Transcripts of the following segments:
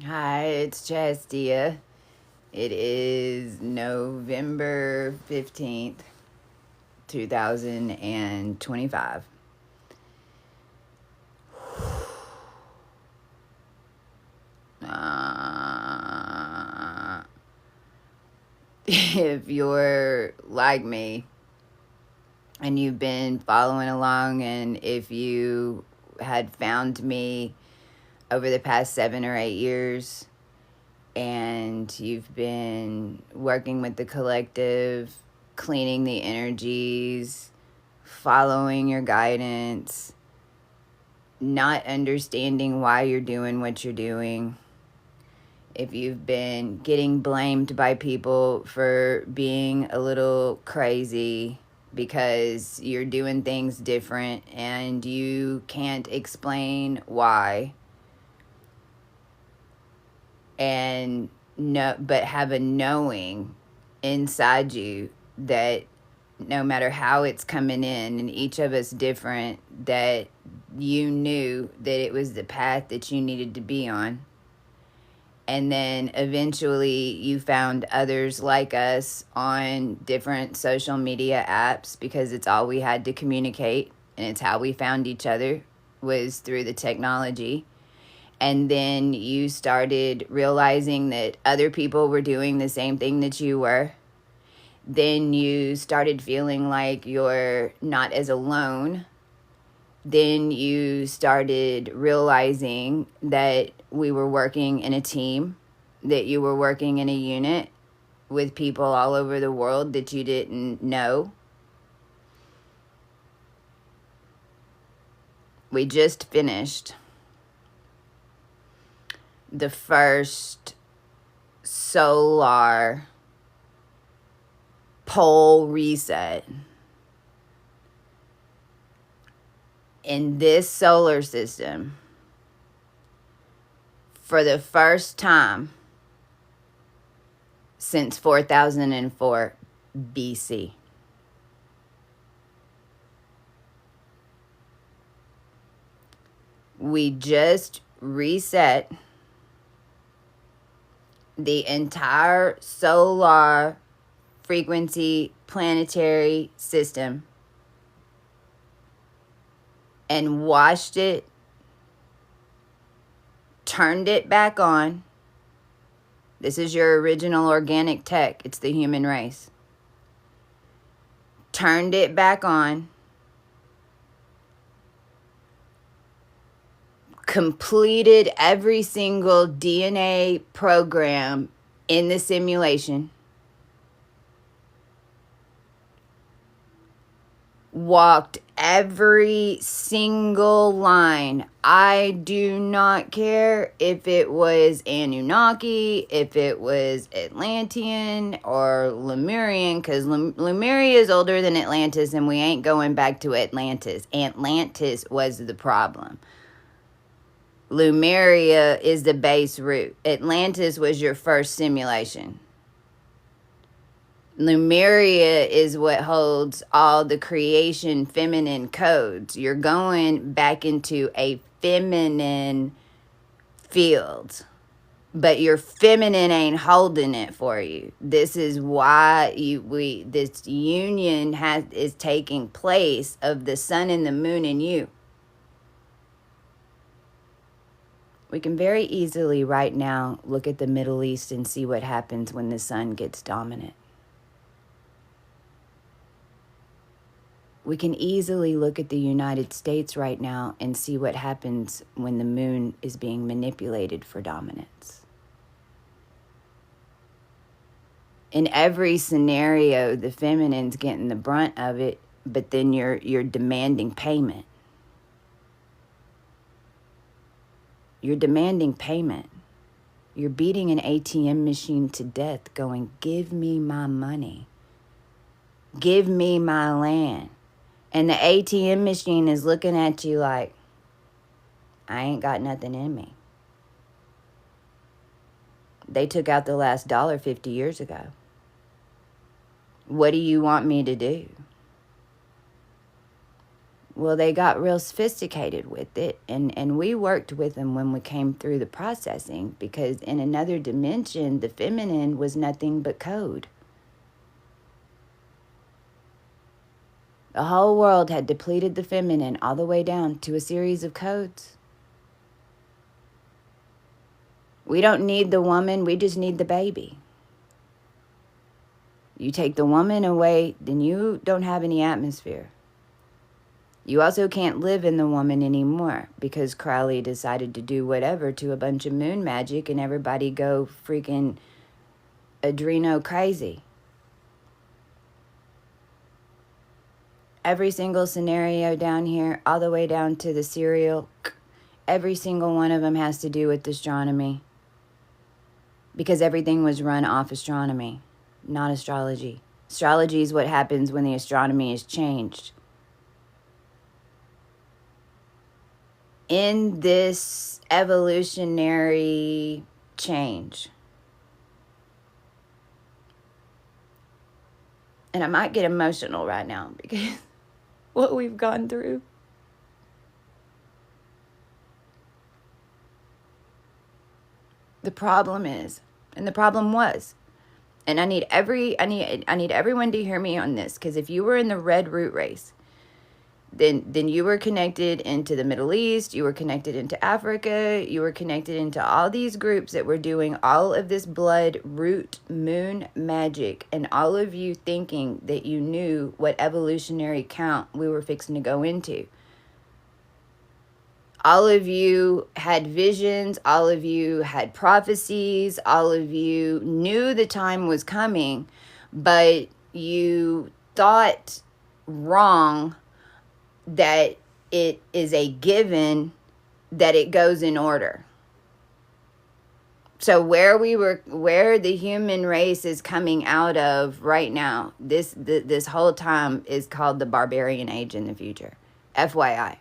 Hi, it's Chastia. It is November 15th, 2025. If you're like me and you've been following along, and if you had found me over the past 7 or 8 years, and you've been working with the collective, cleaning the energies, following your guidance, not understanding why you're doing what you're doing, if you've been getting blamed by people for being a little crazy because you're doing things different and you can't explain why, and no, but have a knowing inside you that no matter how it's coming in, and each of us different, that you knew that it was the path that you needed to be on. And then eventually you found others like us on different social media apps, because it's all we had to communicate, and it's how we found each other, was through the technology. And then you started realizing that other people were doing the same thing that you were. Then you started feeling like you're not as alone. Then you started realizing that we were working in a team, that you were working in a unit with people all over the world that you didn't know. We just finished the first solar pole reset. In this solar system, for the first time since 4004 BC. We just reset the entire solar frequency planetary system and washed it, turned it back on. This is your original organic tech. It's the human race. Turned it back on. Completed every single DNA program in the simulation. Walked every single line. I do not care if it was Anunnaki, if it was Atlantean or Lemurian, because Lemuria is older than Atlantis, and we ain't going back to Atlantis. Atlantis was the problem. Lemuria is the base root. Atlantis was your first simulation. Lemuria is what holds all the creation feminine codes. You're going back into a feminine field, but your feminine ain't holding it for you. This is why this union is taking place of the sun and the moon in you. We can very easily right now look at the Middle East and see what happens when the sun gets dominant. We can easily look at the United States right now and see what happens when the moon is being manipulated for dominance. In every scenario, the feminine's getting the brunt of it, but then you're demanding payment. You're demanding payment. You're beating an ATM machine to death, going, give me my money. Give me my land. And the ATM machine is looking at you like, I ain't got nothing in me. They took out the last dollar 50 years ago. What do you want me to do? Well, they got real sophisticated with it, and we worked with them when we came through the processing, because in another dimension, the feminine was nothing but code. The whole world had depleted the feminine all the way down to a series of codes. We don't need the woman, we just need the baby. You take the woman away, then you don't have any atmosphere. You also can't live in the woman anymore, because Crowley decided to do whatever to a bunch of moon magic and everybody go freaking adreno crazy. Every single scenario down here, all the way down to the serial, every single one of them has to do with astronomy. Because everything was run off astronomy, not astrology. Astrology is what happens when the astronomy is changed. In this evolutionary change, and I might get emotional right now because what we've gone through. The problem is, and the problem was, and I need everyone to hear me on this, because if you were in the red root race, then you were connected into the Middle East, you were connected into Africa, you were connected into all these groups that were doing all of this blood root moon magic, and all of you thinking that you knew what evolutionary count we were fixing to go into. All of you had visions, all of you had prophecies, all of you knew the time was coming, but you thought wrong that it is a given that it goes in order. So where the human race is coming out of right now, this whole time is called the barbarian age in the future. FYI.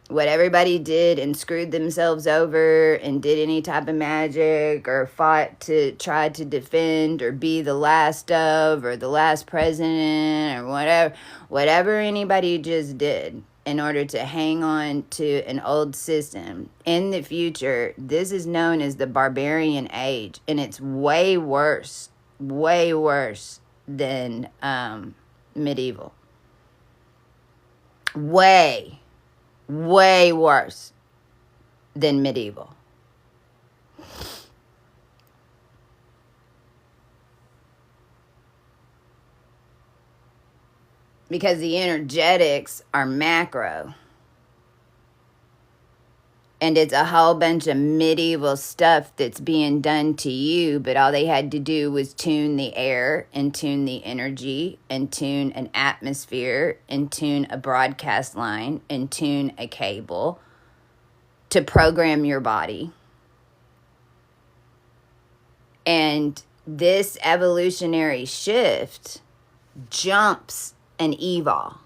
What everybody did and screwed themselves over and did any type of magic or fought to try to defend or be the last of or the last president or whatever anybody just did in order to hang on to an old system. In the future, this is known as the barbarian age, and it's way worse than medieval. Way worse than medieval. Because the energetics are macro. And it's a whole bunch of medieval stuff that's being done to you, but all they had to do was tune the air and tune the energy and tune an atmosphere and tune a broadcast line and tune a cable to program your body. And this evolutionary shift jumps an EVOL.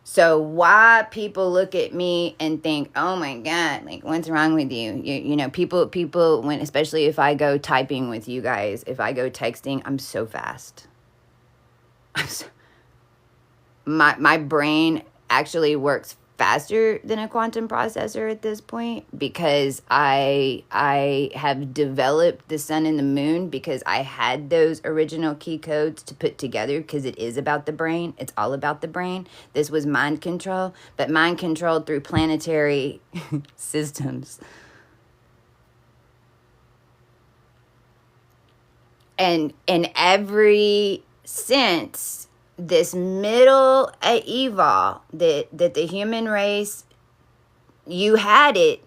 So why people look at me and think, oh my God, like, what's wrong with you? You know, people, when, especially if I go typing with you guys, if I go texting, I'm so fast. My brain actually works faster than a quantum processor at this point, because I have developed the sun and the moon, because I had those original key codes to put together, because it is about the brain. It's all about the brain. This was mind control, but mind controlled through planetary systems. And in every sense, this middle EVOL that the human race, you had it.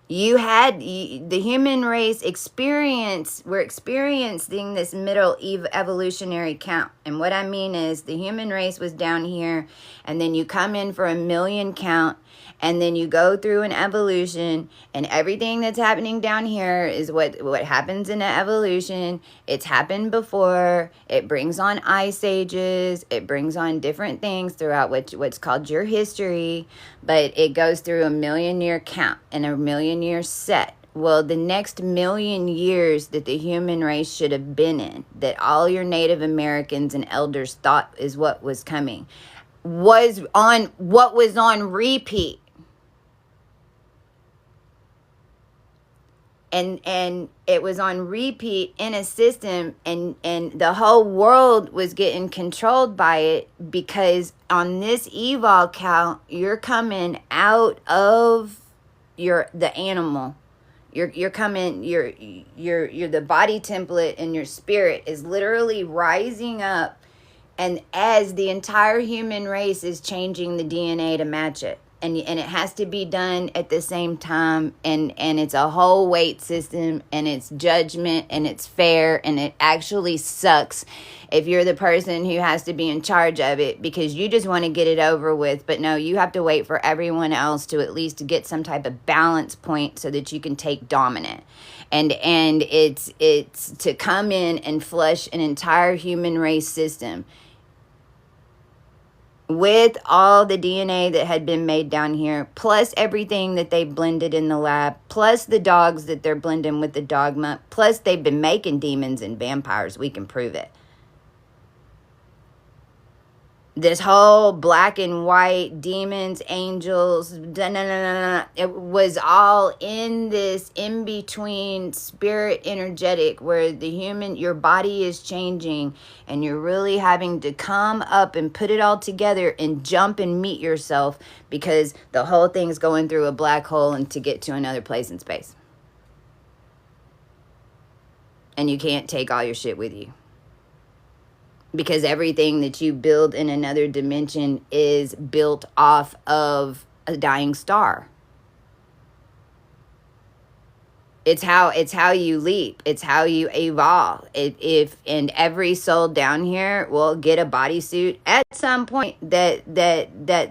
You had the human race we're experiencing this middle evolutionary count. And what I mean is, the human race was down here, and then you come in for a million count, and then you go through an evolution, and everything that's happening down here is what happens in an evolution. It's happened before. It brings on ice ages. It brings on different things throughout what's called your history, but it goes through a million-year count and a million-year set well, the next million years that the human race should have been in, that all your Native Americans and elders thought is what was coming, was on repeat. And it was on repeat in a system, and the whole world was getting controlled by it, because on this evol count, you're coming out of the animal. You're coming, you're the body template, and your spirit is literally rising up, and as the entire human race is changing the DNA to match it. And it has to be done at the same time, and it's a whole weight system, and it's judgment, and it's fair, and it actually sucks if you're the person who has to be in charge of it, because you just want to get it over with. But no, you have to wait for everyone else to at least get some type of balance point so that you can take dominant. And it's to come in and flush an entire human race system with all the DNA that had been made down here, plus everything that they blended in the lab, plus the dogs that they're blending with the dogma, plus they've been making demons and vampires. We can prove it. This whole black and white demons, angels, it was all in this in-between spirit energetic, where your body is changing, and you're really having to come up and put it all together and jump and meet yourself, because the whole thing's going through a black hole and to get to another place in space. And you can't take all your shit with you, because everything that you build in another dimension is built off of a dying star. It's how you leap. It's how you evolve. And every soul down here will get a bodysuit at some point that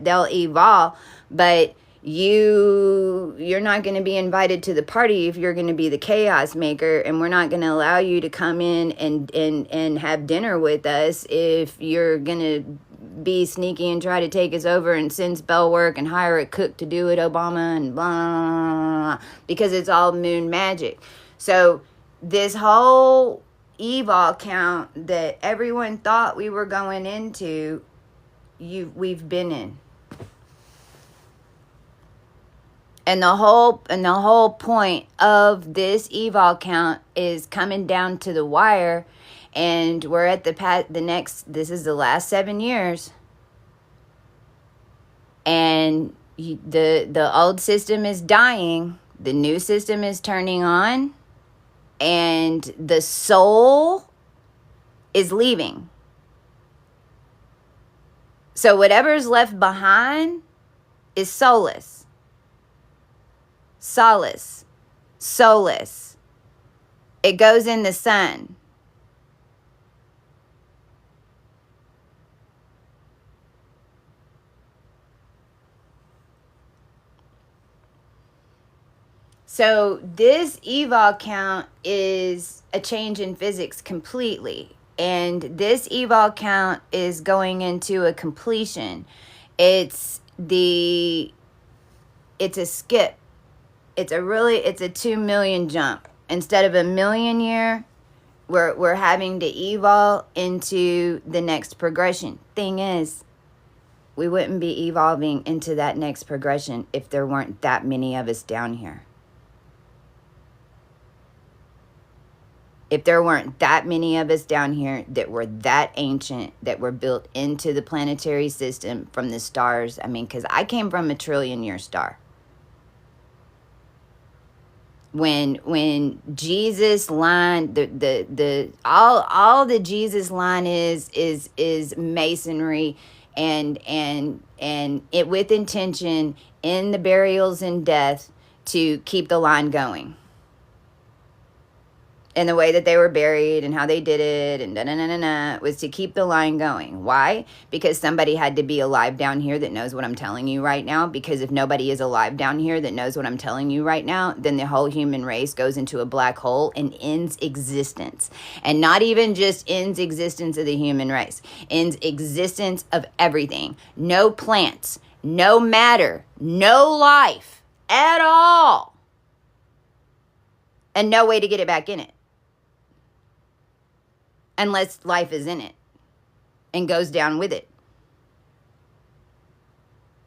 they'll evolve, but you're not going to be invited to the party if you're going to be the chaos maker, and we're not going to allow you to come in and have dinner with us if you're going to be sneaky and try to take us over and send spell work and hire a cook to do it, Obama, and blah, blah, blah, because it's all moon magic. So this whole evol count that everyone thought we were going into, we've been in. And the whole point of this evol count is coming down to the wire, and we're at this is the last 7 years. And the old system is dying, the new system is turning on, and the soul is leaving. So whatever's left behind is soulless. Solace, soulless. It goes in the sun. So this evol count is a change in physics completely. And this evol count is going into a completion. It's a skip. It's a 2 million jump. Instead of a million year, we're having to evolve into the next progression. Thing is, we wouldn't be evolving into that next progression if there weren't that many of us down here. If there weren't that many of us down here that were that ancient, that were built into the planetary system from the stars. I mean, because I came from a trillion-year star. When Jesus line, all the Jesus line is masonry, and it with intention in the burials and death to keep the line going. And the way that they were buried and how they did it and was to keep the line going. Why? Because somebody had to be alive down here that knows what I'm telling you right now. Because if nobody is alive down here that knows what I'm telling you right now, then the whole human race goes into a black hole and ends existence. And not even just ends existence of the human race. Ends existence of everything. No plants, no matter, no life at all and no way to get it back in it unless life is in it and goes down with it.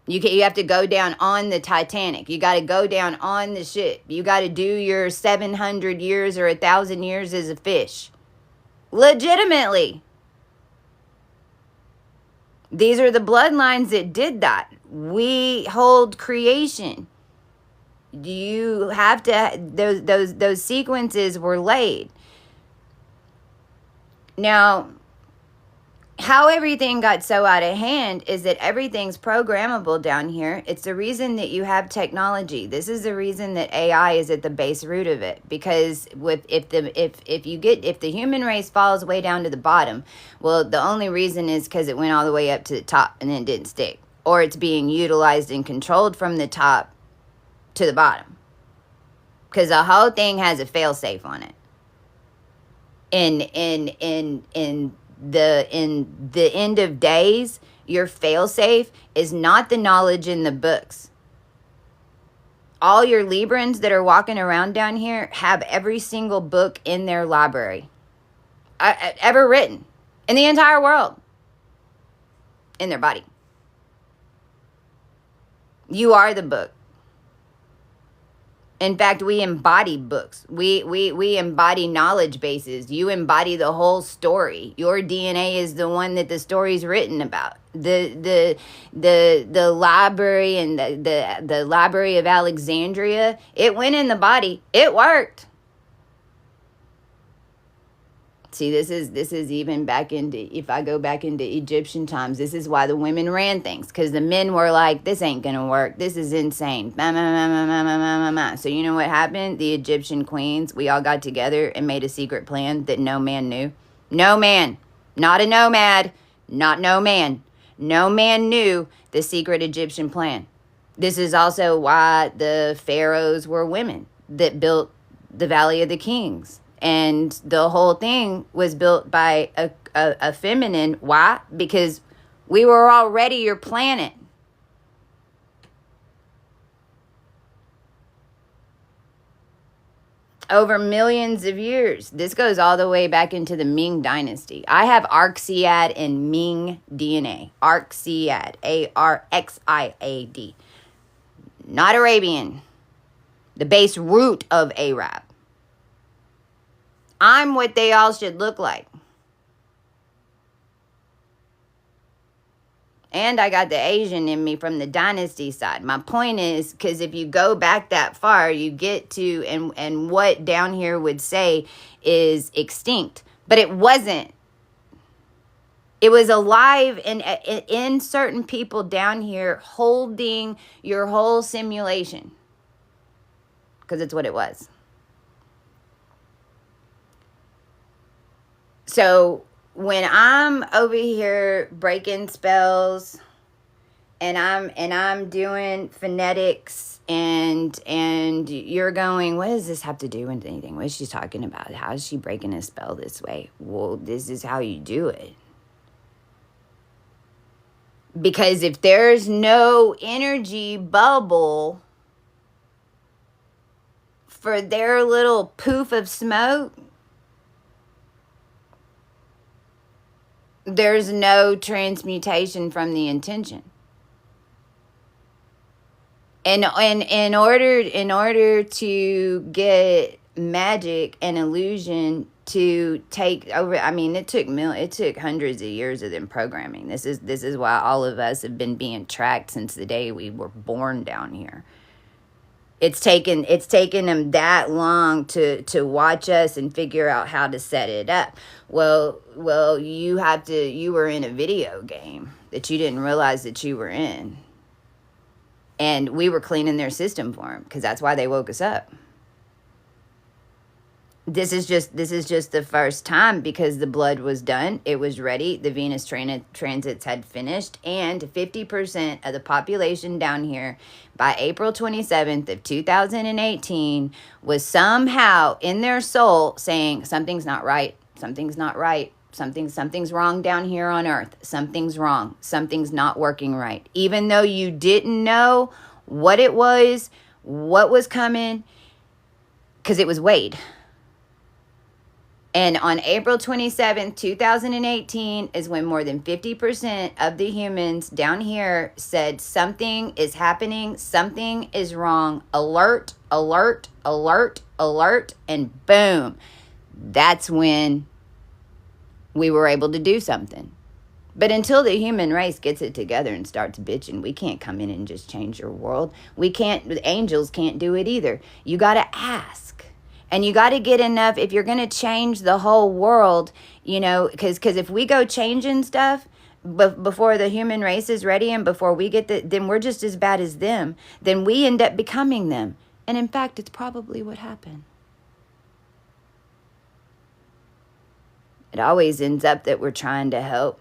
You have to go down on the Titanic. You got to go down on the ship. You got to do your 700 years or 1,000 years as a fish. Legitimately. These are the bloodlines that did that. We hold creation. You have to, those sequences were laid. Now, how everything got so out of hand is that everything's programmable down here. It's the reason that you have technology. This is the reason that AI is at the base root of it. Because if the human race falls way down to the bottom, well, the only reason is because it went all the way up to the top and then didn't stick, or it's being utilized and controlled from the top to the bottom. Because the whole thing has a fail-safe on it. In the end of days, your fail-safe is not the knowledge in the books. All your Librans that are walking around down here have every single book in their library ever written in the entire world in their body. You are the book. In fact, we embody books. We embody knowledge bases. You embody the whole story. Your DNA is the one that the story's written about. The library and the Library of Alexandria, it went in the body. It worked. See, this is even back into, if I go back into Egyptian times, this is why the women ran things. Because the men were like, this ain't going to work. This is insane. So you know what happened? The Egyptian queens, we all got together and made a secret plan that no man knew. No man. Not a nomad. Not no man. No man knew the secret Egyptian plan. This is also why the pharaohs were women that built the Valley of the Kings. And the whole thing was built by a feminine. Why? Because we were already your planet. Over millions of years. This goes all the way back into the Ming Dynasty. I have Arxiad and Ming DNA. Arxiad. Arxiad. Not Arabian. The base root of Arab. I'm what they all should look like. And I got the Asian in me from the dynasty side. My point is, because if you go back that far, you get to, and what down here would say is extinct. But it wasn't. It was alive in certain people down here holding your whole simulation. Because it's what it was. So when I'm over here breaking spells and I'm doing phonetics and you're going, what does this have to do with anything? What is she talking about? How is she breaking a spell this way? Well, this is how you do it. Because if there's no energy bubble for their little poof of smoke, there's no transmutation from the intention. And in order to get magic and illusion to take over, I mean, it took hundreds of years of them programming. This is why all of us have been being tracked since the day we were born down here. It's taken them that long to watch us and figure out how to set it up. Well, you were in a video game that you didn't realize that you were in. And we were cleaning their system for them because that's why they woke us up. This is just the first time because the blood was done. It was ready. The Venus transits had finished. And 50% of the population down here by April 27th of 2018 was somehow in their soul saying, something's not right. Something's not right. Something's wrong down here on Earth. Something's wrong. Something's not working right. Even though you didn't know what it was, what was coming, because it was weighed. And on April 27th, 2018 is when more than 50% of the humans down here said something is happening, something is wrong, alert, alert, alert, alert, and boom. That's when we were able to do something. But until the human race gets it together and starts bitching, we can't come in and just change your world. We can't, the angels can't do it either. You got to ask. And you got to get enough, if you're going to change the whole world, you know, because if we go changing stuff before the human race is ready and before we get then we're just as bad as them. Then we end up becoming them. And in fact, it's probably what happened. It always ends up that we're trying to help.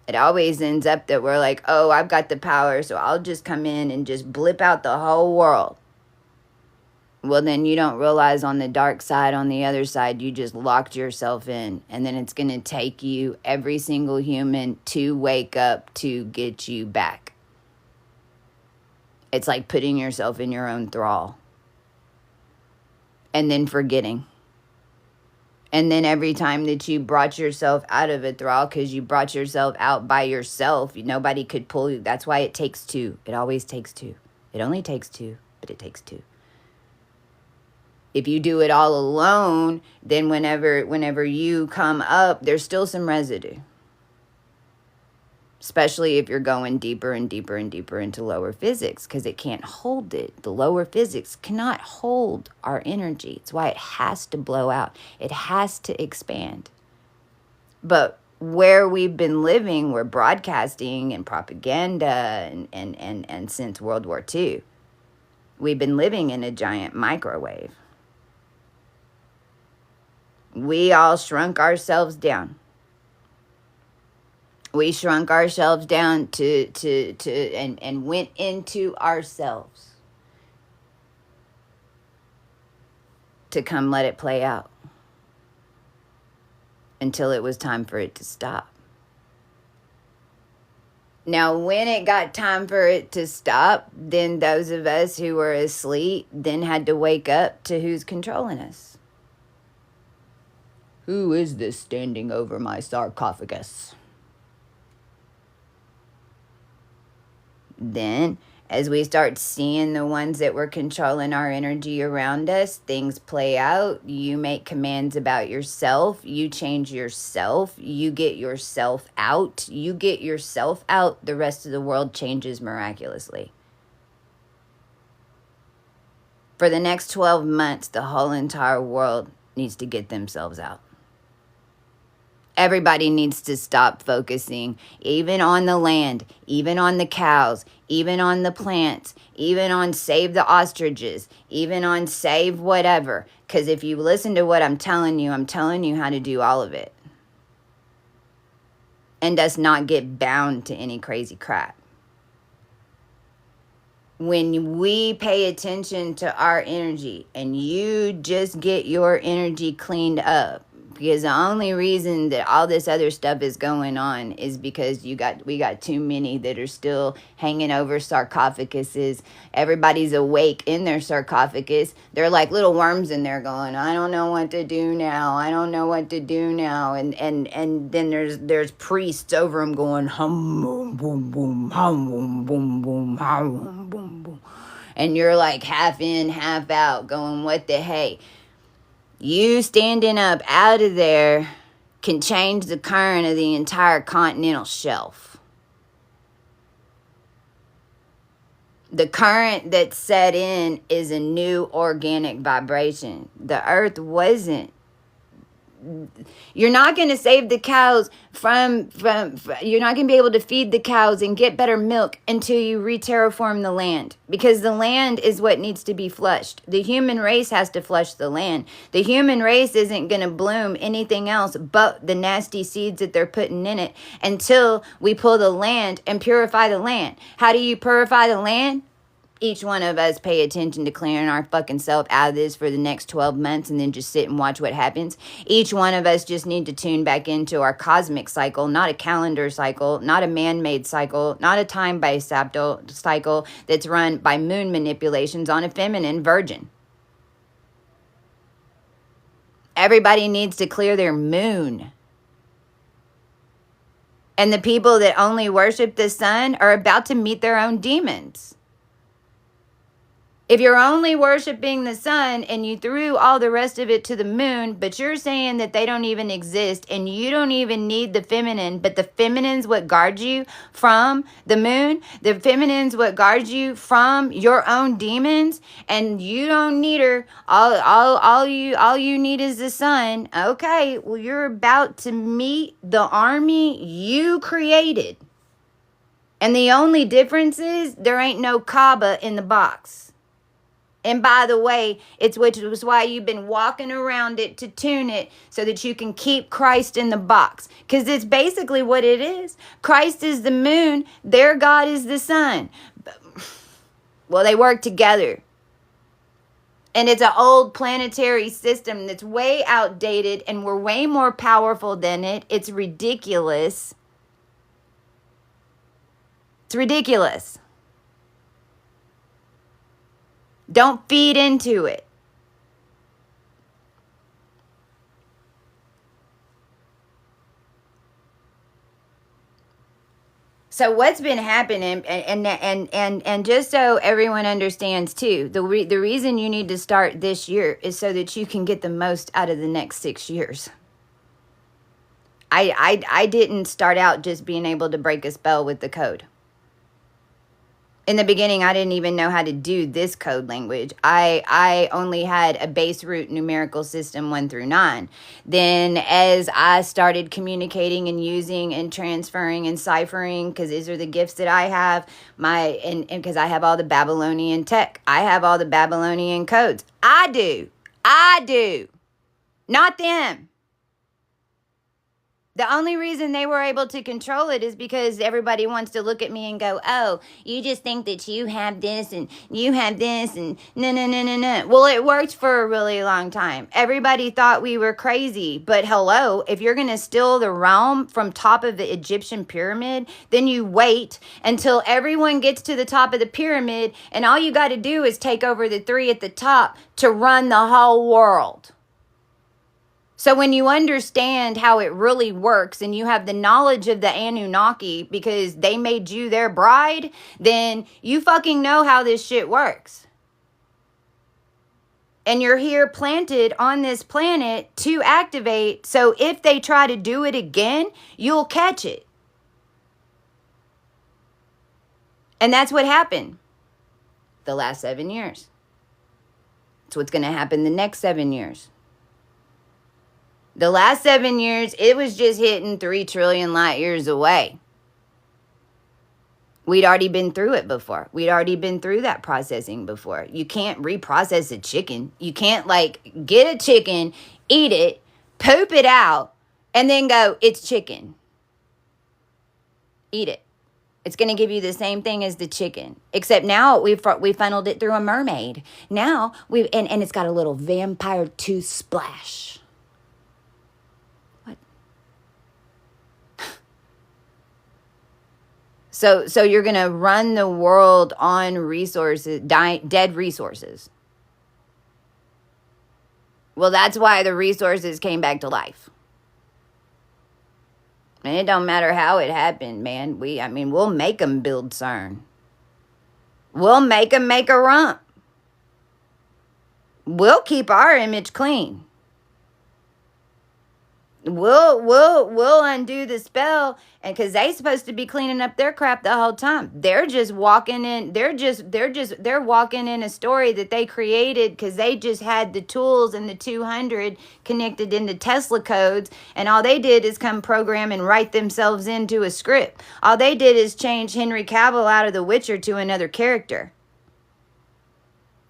It always ends up that we're like, oh, I've got the power, so I'll just come in and just blip out the whole world. Well, then you don't realize on the dark side, on the other side, you just locked yourself in. And then it's going to take you, every single human, to wake up to get you back. It's like putting yourself in your own thrall. And then forgetting. And then every time that you brought yourself out of a thrall, because you brought yourself out by yourself, nobody could pull you. That's why it takes two. It always takes two. It only takes two, but it takes two. If you do it all alone, then whenever you come up, there's still some residue. Especially if you're going deeper and deeper and deeper into lower physics, because it can't hold it. The lower physics cannot hold our energy. It's why it has to blow out. It has to expand. But where we've been living, we're broadcasting and propaganda and since World War II, we've been living in a giant microwave. We all shrunk ourselves down. We shrunk ourselves down and went into ourselves to come let it play out until it was time for it to stop. Now, when it got time for it to stop, then those of us who were asleep then had to wake up to who's controlling us. Who is this standing over my sarcophagus? Then, as we start seeing the ones that were controlling our energy around us, things play out. You make commands about yourself. You change yourself. You get yourself out. You get yourself out. The rest of the world changes miraculously. For the next 12 months, the whole entire world needs to get themselves out. Everybody needs to stop focusing, even on the land, even on the cows, even on the plants, even on save the ostriches, even on save whatever. Because if you listen to what I'm telling you how to do all of it. And does not get bound to any crazy crap. When we pay attention to our energy and you just get your energy cleaned up, because the only reason that all this other stuff is going on is because we got too many that are still hanging over sarcophaguses. Everybody's awake in their sarcophagus. They're like little worms in there going, I don't know what to do now. I don't know what to do now. And then there's priests over them going, hum, boom, boom, boom, hum, boom, boom, boom, hum, boom, boom. And you're like half in, half out going, what the hey? You standing up out of there can change the current of the entire continental shelf. The current that's set in is a new organic vibration. The earth wasn't. You're not going to save the cows from you're not going to be able to feed the cows and get better milk until you re-terraform the land, because the land is what needs to be flushed. The human race has to flush the land. The human race isn't going to bloom anything else but the nasty seeds that they're putting in it until we pull the land and purify the land. How do you purify the land? Each one of us pay attention to clearing our fucking self out of this for the next 12 months and then just sit and watch what happens. Each one of us just need to tune back into our cosmic cycle, not a calendar cycle, not a man-made cycle, not a time-based cycle that's run by moon manipulations on a feminine virgin. Everybody needs to clear their moon. And the people that only worship the sun are about to meet their own demons. If you're only worshiping the sun and you threw all the rest of it to the moon, but you're saying that they don't even exist and you don't even need the feminine, but the feminine's what guards you from the moon, the feminine's what guards you from your own demons, and you don't need her. All you need is the sun. Okay, well, you're about to meet the army you created. And the only difference is there ain't no Kaaba in the box. And by the way, which was why you've been walking around it to tune it so that you can keep Christ in the box. Because it's basically what it is. Christ is the moon. Their God is the sun. Well, they work together. And it's an old planetary system that's way outdated and we're way more powerful than it. It's ridiculous. It's ridiculous. Don't feed into it. So what's been happening, and just so everyone understands too, the reason you need to start this year is so that you can get the most out of the next 6 years. I didn't start out just being able to break a spell with the code. In the beginning, I didn't even know how to do this code language. I only had a base root numerical system 1 through 9. Then as I started communicating and using and transferring and ciphering, because these are the gifts that I have, and because I have all the Babylonian tech, I have all the Babylonian codes. I do. Not them. The only reason they were able to control it is because everybody wants to look at me and go, oh, you just think that you have this and you have this and no. Well, it worked for a really long time. Everybody thought we were crazy. But hello, if you're going to steal the realm from top of the Egyptian pyramid, then you wait until everyone gets to the top of the pyramid and all you got to do is take over the 3 at the top to run the whole world. So when you understand how it really works and you have the knowledge of the Anunnaki because they made you their bride, then you fucking know how this shit works. And you're here planted on this planet to activate. So if they try to do it again, you'll catch it. And that's what happened the last 7 years. It's what's going to happen the next 7 years. The last 7 years, it was just hitting 3 trillion light years away. We'd already been through it before. We'd already been through that processing before. You can't reprocess a chicken. You can't get a chicken, eat it, poop it out, and then go, it's chicken. Eat it. It's going to give you the same thing as the chicken. Except now we funneled it through a mermaid. Now, and it's got a little vampire tooth splash. So you're going to run the world on resources, dead resources. Well, that's why the resources came back to life. And it don't matter how it happened, man. We'll make them build CERN. We'll make them make a rump. We'll keep our image clean. We'll undo the spell, and because they supposed to be cleaning up their crap the whole time. They're just walking in. They're walking in a story that they created because they just had the tools and the 200 connected into Tesla codes, and all they did is come program and write themselves into a script. All they did is change Henry Cavill out of The Witcher to another character,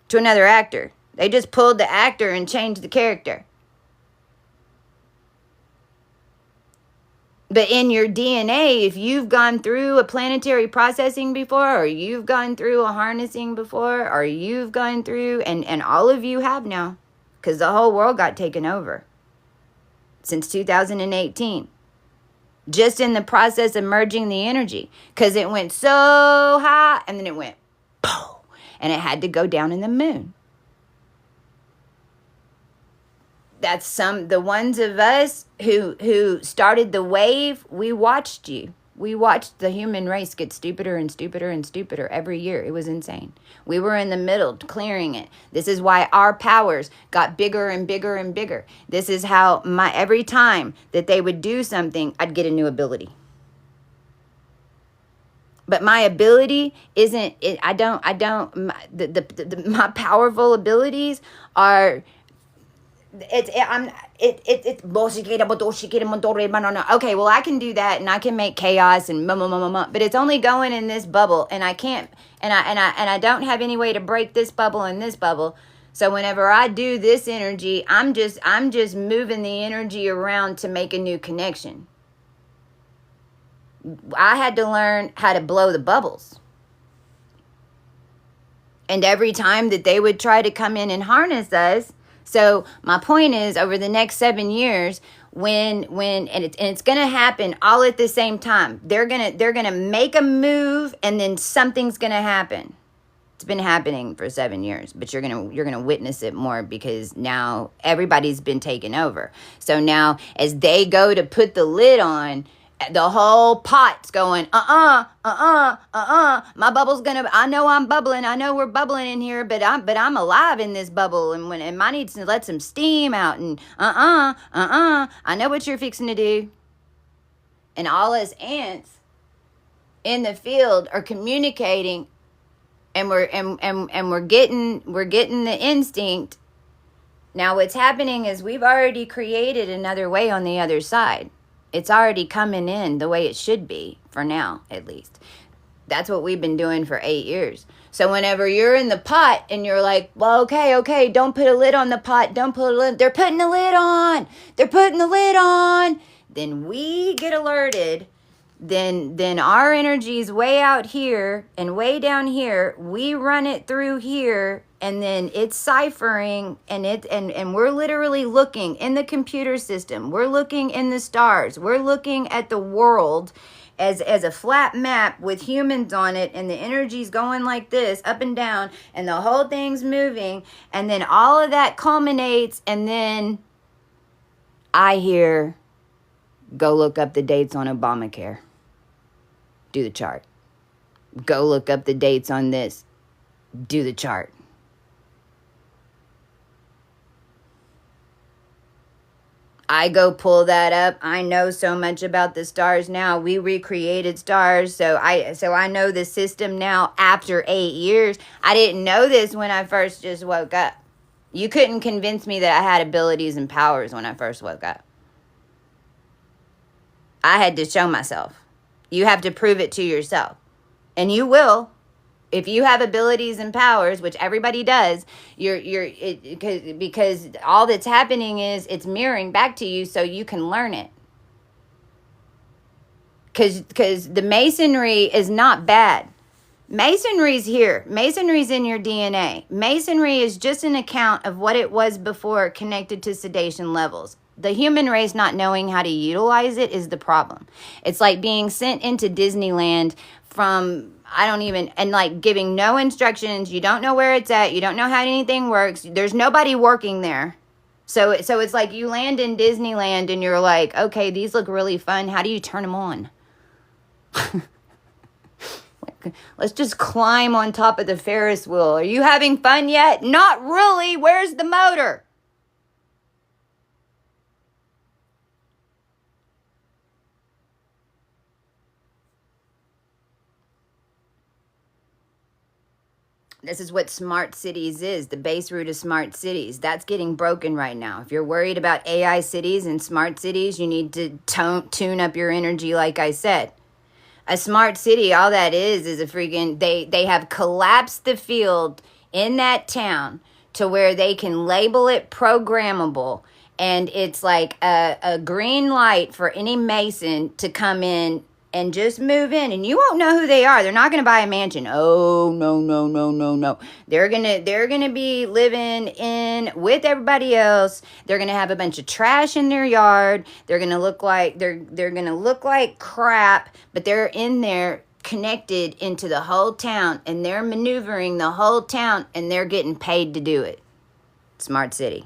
to another actor. They just pulled the actor and changed the character. But in your DNA, if you've gone through a planetary processing before, or you've gone through a harnessing before, or you've gone through, and all of you have now, because the whole world got taken over since 2018. Just in the process of merging the energy, because it went so high, and then it went, boom, and it had to go down in the moon. the ones of us who started the wave. We watched you. We watched the human race get stupider and stupider and stupider every year. It was insane. We were in the middle clearing it. This is why our powers got bigger and bigger and bigger. This is how every time that they would do something, I'd get a new ability. But my ability isn't, my powerful abilities are, okay, well, I can do that and I can make chaos and but it's only going in this bubble, and I can't, and I don't have any way to break this bubble and this bubble. So whenever I do this energy, I'm just moving the energy around to make a new connection. I had to learn how to blow the bubbles. And every time that they would try to come in and harness us. So my point is, over the next 7 years, when it's going to happen all at the same time. They're going to make a move, and then something's going to happen. It's been happening for 7 years, but you're going to witness it more, because now everybody's been taken over. So now as they go to put the lid on, the whole pot's going, my bubble's gonna, I know I'm bubbling, I know we're bubbling in here, but I'm alive in this bubble, and I need to let some steam out, and I know what you're fixing to do. And all us ants in the field are communicating, and we're getting the instinct. Now what's happening is we've already created another way on the other side. It's already coming in the way it should be, for now, at least. That's what we've been doing for 8 years. So whenever you're in the pot and you're like, well, okay, don't put a lid on the pot. Don't put a lid. They're putting the lid on. They're putting the lid on. Then we get alerted. Then our energy's way out here and way down here. We run it through here, and then it's ciphering, and we're literally looking in the computer system. We're looking in the stars. We're looking at the world as a flat map with humans on it, and the energy's going like this, up and down, and the whole thing's moving, and then all of that culminates, and then I hear, go look up the dates on Obamacare. Do the chart. Go look up the dates on this. Do the chart. I go pull that up. I know so much about the stars now. We recreated stars, so I know the system now after 8 years. I didn't know this when I first just woke up. You couldn't convince me that I had abilities and powers when I first woke up. I had to show myself. You have to prove it to yourself. And you will. If you have abilities and powers, which everybody does, because all that's happening is it's mirroring back to you so you can learn it. Because the masonry is not bad. Masonry's here. Masonry's in your DNA. Masonry is just an account of what it was before, connected to sedation levels. The human race not knowing how to utilize it is the problem. It's like being sent into Disneyland from, and like giving no instructions. You don't know where it's at. You don't know how anything works. There's nobody working there. So it's like you land in Disneyland and you're like, okay, these look really fun. How do you turn them on? Let's just climb on top of the Ferris wheel. Are you having fun yet? Not really. Where's the motor? This is what smart cities is, the base root of smart cities. That's getting broken right now. If you're worried about AI cities and smart cities, you need to tune up your energy, like I said. A smart city, all that is a freaking, they have collapsed the field in that town to where they can label it programmable. And it's like a green light for any Mason to come in and just move in, and you won't know who they are. They're not going to buy a mansion. Oh, no. They're going to be living in with everybody else. They're going to have a bunch of trash in their yard. They're going to look like they're going to look like crap, but they're in there connected into the whole town, and they're maneuvering the whole town, and they're getting paid to do it. Smart city.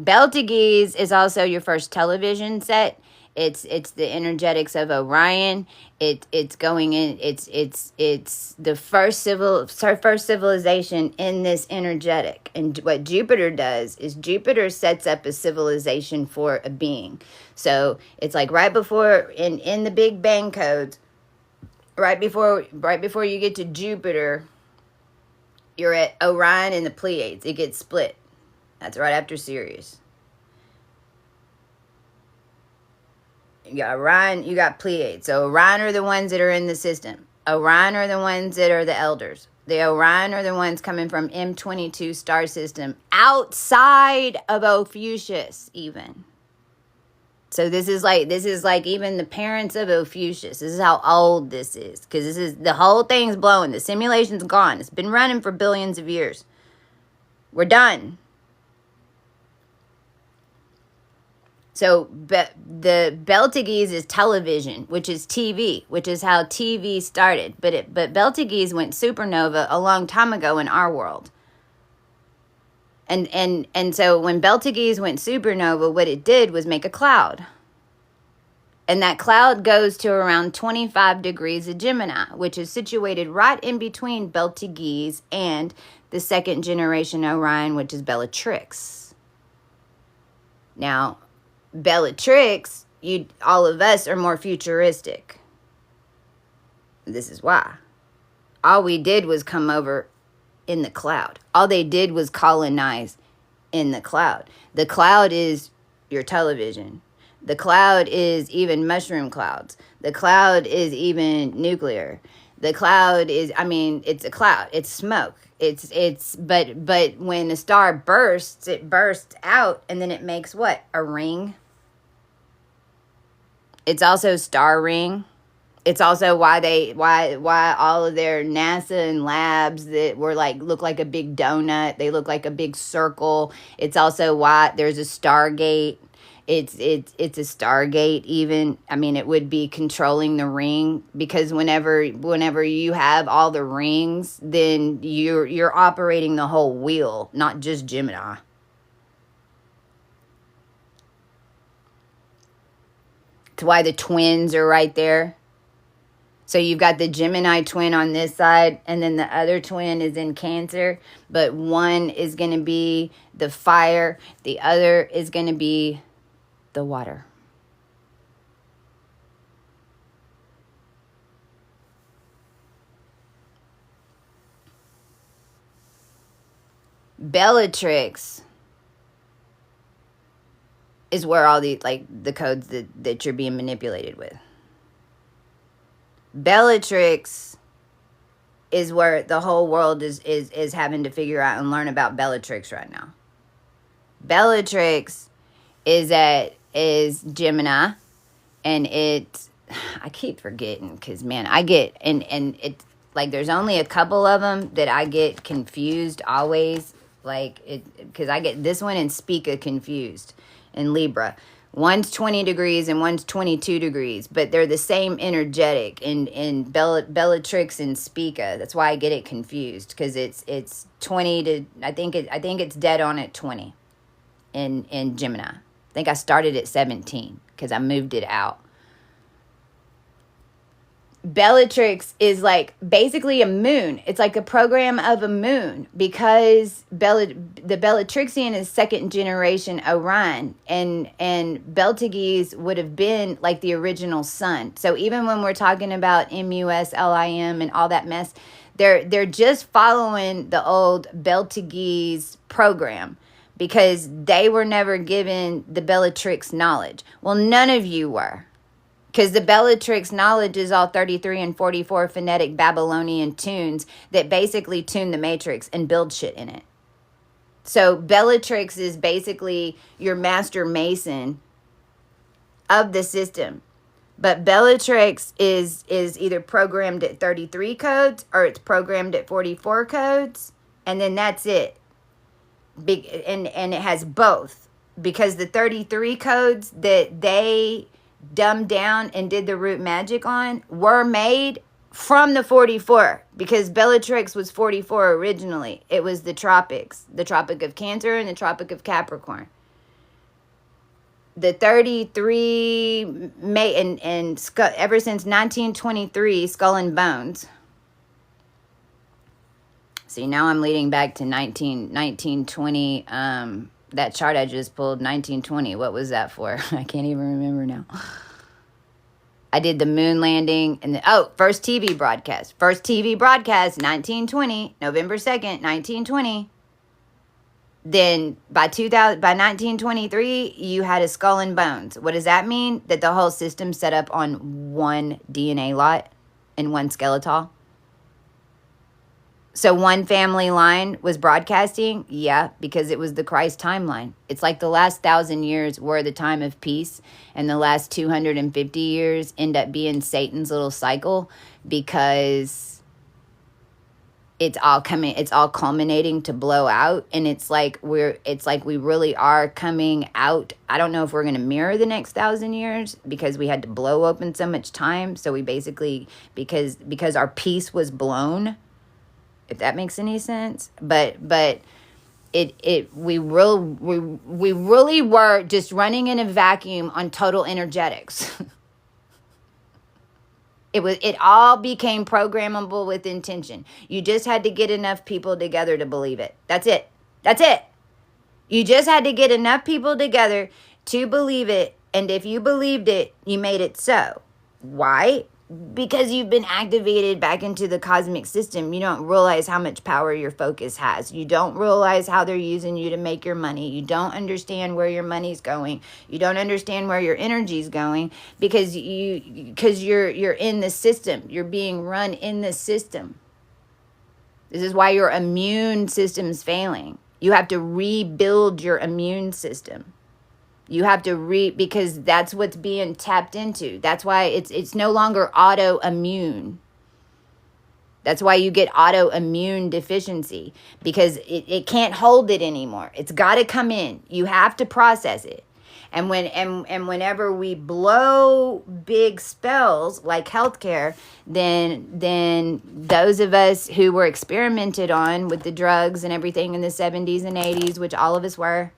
Beltagese is also your first television set. It's the energetics of Orion. It's going in. It's the first civilization in this energetic. And what Jupiter does is Jupiter sets up a civilization for a being. So it's like right before in the Big Bang codes, right before you get to Jupiter, you're at Orion and the Pleiades. It gets split. That's right after Sirius. You got Orion, you got Pleiades. So Orion are the ones that are in the system. Orion are the ones that are the elders. The Orion are the ones coming from M22 star system outside of Ophiuchus even. So this is like even the parents of Ophiuchus. This is how old this is. Because this is, the whole thing's blowing. The simulation's gone. It's been running for billions of years. We're done. So the Beltagese is television, which is TV, which is how TV started. But Beltagese went supernova a long time ago in our world. And so when Beltagese went supernova, what it did was make a cloud. And that cloud goes to around 25 degrees of Gemini, which is situated right in between Beltagese and the second generation Orion, which is Bellatrix. Now, Bellatrix, all of us are more futuristic. This is why. All we did was come over in the cloud. All they did was colonize in the cloud. The cloud is your television. The cloud is even mushroom clouds. The cloud is even nuclear. The cloud is, I mean, it's a cloud. It's smoke. But when a star bursts, it bursts out and then it makes what? A ring. It's also star ring. It's also why all of their NASA and labs that were like, look like a big donut. They look like a big circle. It's also why there's a Stargate. It's a Stargate even. I mean, it would be controlling the ring, because whenever you have all the rings, then you're operating the whole wheel, not just Gemini. It's why the twins are right there. So you've got the Gemini twin on this side, and then the other twin is in Cancer, but one is going to be the fire, the other is going to be the water. Bellatrix is where all the codes that you're being manipulated with. Bellatrix is where the whole world is having to figure out and learn about Bellatrix right now. Bellatrix is Gemini, and I keep forgetting, because man, I get and it's like there's only a couple of them that I get confused always, because I get this one and Spica confused in Libra. One's 20 degrees and one's 22 degrees, but they're the same energetic in Bellatrix and Spica. That's why I get it confused, because it's 20 to I think it's dead on at 20 in Gemini. I think I started at 17 because I moved it out. Bellatrix is like basically a moon. It's like a program of a moon, because the Bellatrixian is second generation Orion, and Beltagese would have been like the original sun. So even when we're talking about MUSLIM and all that mess, they're just following the old Beltagese program, because they were never given the Bellatrix knowledge. Well, none of you were. Because the Bellatrix knowledge is all 33 and 44 phonetic Babylonian tunes that basically tune the matrix and build shit in it. So Bellatrix is basically your master mason of the system. But Bellatrix is either programmed at 33 codes or it's programmed at 44 codes. And then that's it. And it has both. Because the 33 codes that they dumbed down and did the root magic on were made from the 44, because Bellatrix was 44 originally. It was the tropics, the Tropic of Cancer and the Tropic of Capricorn. the 33 May and ever since 1923, Skull and Bones. See, now I'm leading back to 1920. That chart I just pulled, 1920. What was that for? I can't even remember now. I did the moon landing and first TV broadcast. First TV broadcast, 1920, November 2nd, 1920. Then by 1923, you had a Skull and Bones. What does that mean? That the whole system set up on one DNA lot and one skeletal. So one family line was broadcasting? Yeah, because it was the Christ timeline. It's like the last 1,000 years were the time of peace, and the last 250 years end up being Satan's little cycle, because it's all culminating to blow out, and it's like we really are coming out. I don't know if we're going to mirror the next 1,000 years, because we had to blow open so much time. So we basically, because our peace was blown, if that makes any sense. But we really were just running in a vacuum on total energetics. It all became programmable with intention. You just had to get enough people together to believe it. That's it. You just had to get enough people together to believe it. And if you believed it, you made it so. Why? Because you've been activated back into the cosmic system. You don't realize how much power your focus has. You don't realize how they're using you to make your money. You don't understand where your money's going. You don't understand where your energy's going, because you're in the system. You're being run in the system. This is why your immune system's failing. You have to rebuild your immune system. You have to because that's what's being tapped into. That's why it's no longer autoimmune. That's why you get autoimmune deficiency, because it can't hold it anymore. It's got to come in. You have to process it. And whenever we blow big spells like healthcare, then those of us who were experimented on with the drugs and everything in the 70s and 80s, which all of us were,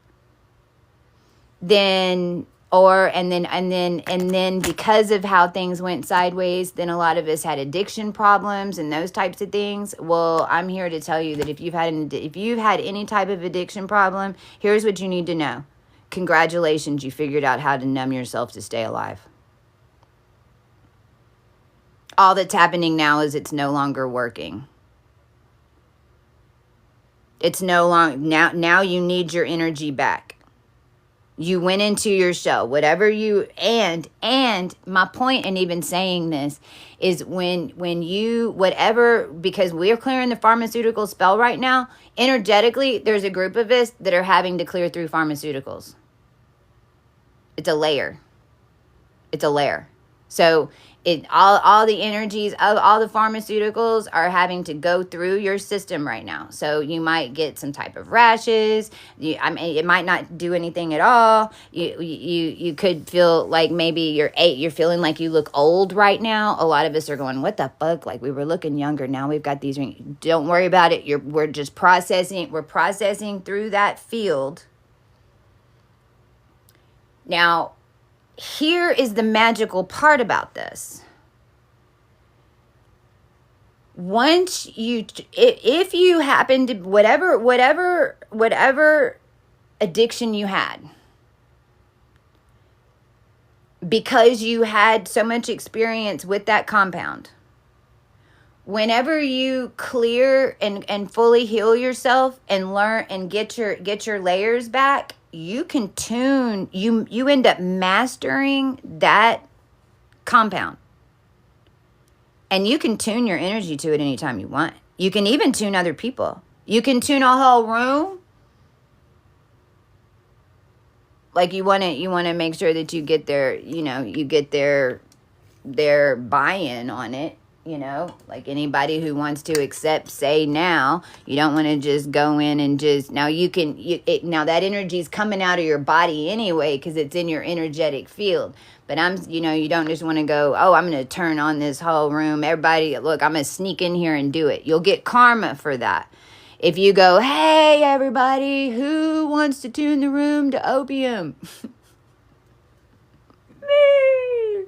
then because of how things went sideways, then a lot of us had addiction problems and those types of things. Well, I'm here to tell you that if you've had any type of addiction problem, here's what you need to know. Congratulations, you figured out how to numb yourself to stay alive. All that's happening now is it's no longer working. It's no longer, now you need your energy back. You went into your shell, whatever you, and my point in even saying this is when you, whatever, because we're clearing the pharmaceutical spell right now, energetically, there's a group of us that are having to clear through pharmaceuticals. It's a layer. So all the energies of all the pharmaceuticals are having to go through your system right now. So you might get some type of rashes. It might not do anything at all. You could feel like maybe you're feeling like you look old right now. A lot of us are going, what the fuck? Like, we were looking younger. Now we've got these rings. Don't worry about it. We're just processing. We're processing through that field. Now, here is the magical part about this. If you happen to, whatever addiction you had, because you had so much experience with that compound, whenever you clear and fully heal yourself and learn and get your layers back, you can tune, you end up mastering that compound. And you can tune your energy to it anytime you want. You can even tune other people. You can tune a whole room. Like, you want to make sure that you get their buy-in on it. Like anybody who wants to accept, say now, you don't want to just go in and just, now now that energy is coming out of your body anyway, because it's in your energetic field. But you don't just want to go, oh, I'm going to turn on this whole room. Everybody, look, I'm going to sneak in here and do it. You'll get karma for that. If you go, hey, everybody, who wants to tune the room to opium? baby.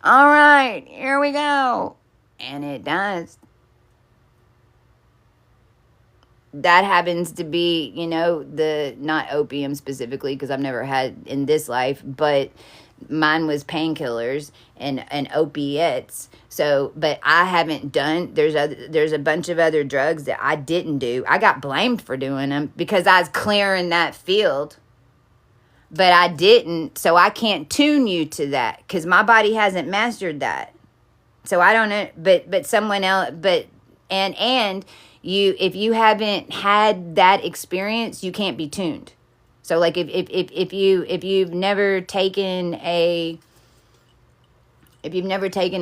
All right, here we go. And it does. That happens to be, the not opium specifically, because I've never had in this life, but mine was painkillers and opiates. So, but I haven't done. There's a bunch of other drugs that I didn't do. I got blamed for doing them because I was clearing that field, but I didn't. So I can't tune you to that because my body hasn't mastered that. So I don't know. But someone else. And you, if you haven't had that experience, you can't be tuned. So like if you've never taken a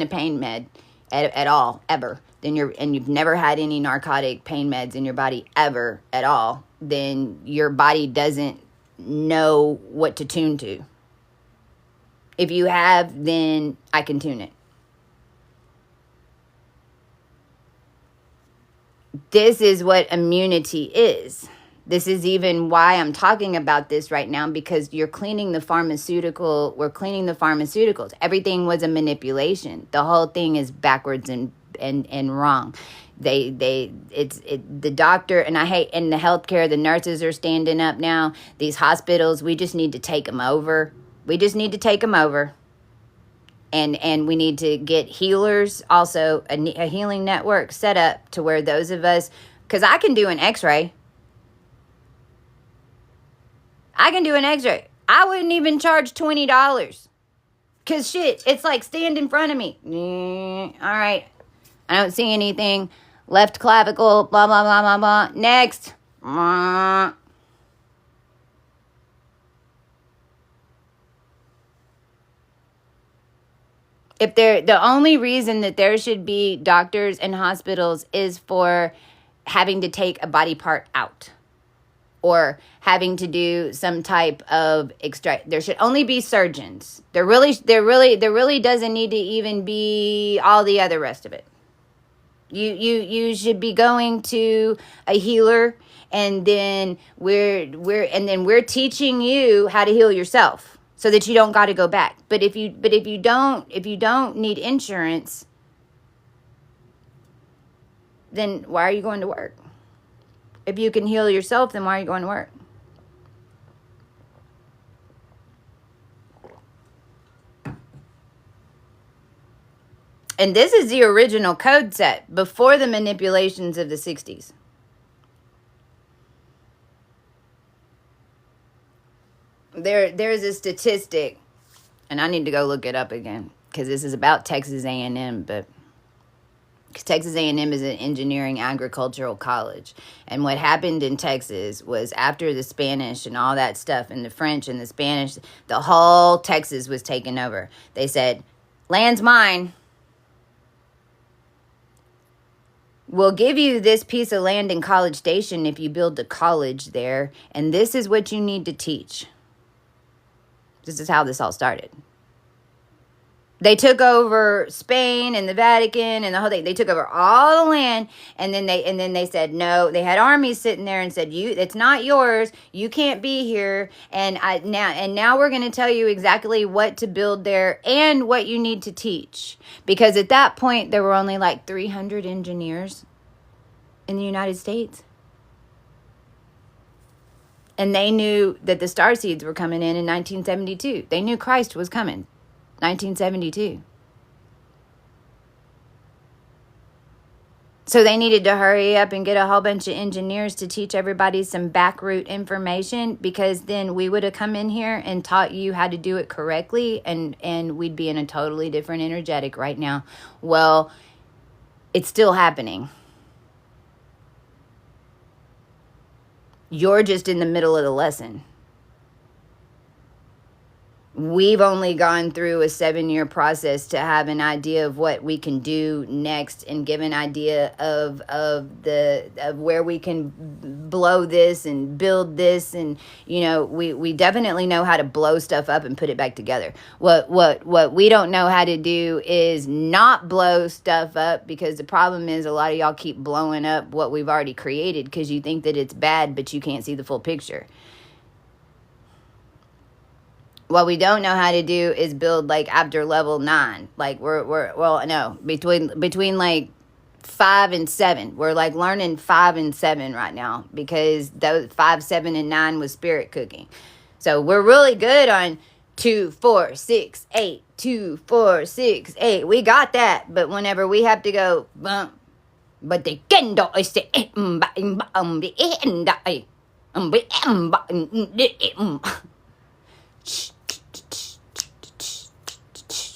pain med at all ever, then you've never had any narcotic pain meds in your body ever at all, then your body doesn't know what to tune to. If you have, then I can tune it. This is what immunity is. This is even why I'm talking about this right now, because we're cleaning the pharmaceuticals. Everything was a manipulation. The whole thing is backwards and wrong. The doctor, and I hate, in the healthcare, the nurses are standing up now. These hospitals, we just need to take them over. And we need to get healers, also a healing network set up to where those of us, because I can do an x-ray. I wouldn't even charge $20. Because shit, it's like stand in front of me. All right. I don't see anything. Left clavicle, blah, blah, blah, blah, blah. Next. The only reason that there should be doctors and hospitals is for having to take a body part out or having to do some type of extract. There should only be surgeons. There really doesn't need to even be all the other rest of it. You should be going to a healer, and then we're teaching you how to heal yourself, so that you don't got to go back. But if you don't need insurance, then why are you going to work? If you can heal yourself, then why are you going to work? And this is the original code set before the manipulations of the 60s. There's a statistic, and I need to go look it up again, because this is about Texas A&M, but because Texas A&M is an engineering agricultural college. And what happened in Texas was, after the Spanish and all that stuff, and the French and the Spanish, the whole Texas was taken over. They said, land's mine. We'll give you this piece of land in College Station if you build a college there, and this is what you need to teach. This is how this all started. They took over Spain and the Vatican and the whole thing. They took over all the land, and then they said no. They had armies sitting there and said, it's not yours. You can't be here. And now we're going to tell you exactly what to build there and what you need to teach. Because at that point, there were only like 300 engineers in the United States. And they knew that the starseeds were coming in 1972. They knew Christ was coming. 1972. So they needed to hurry up and get a whole bunch of engineers to teach everybody some back route information, because then we would have come in here and taught you how to do it correctly, and we'd be in a totally different energetic right now. Well, it's still happening. You're just in the middle of the lesson. We've only gone through a 7-year process to have an idea of what we can do next, and give an idea of where we can blow this and build this, and we definitely know how to blow stuff up and put it back together. What we don't know how to do is not blow stuff up, because the problem is a lot of y'all keep blowing up what we've already created because you think that it's bad, but you can't see the full picture. What we don't know how to do is build like after level 9. Like we're well, no, between like 5 and 7. We're like learning 5 and 7 right now, because those 5, 7, and 9 was spirit cooking. So we're really good on 2, 4, 6, 8, 2, 4, 6, 8. We got that, but whenever we have to go, but the kendo is the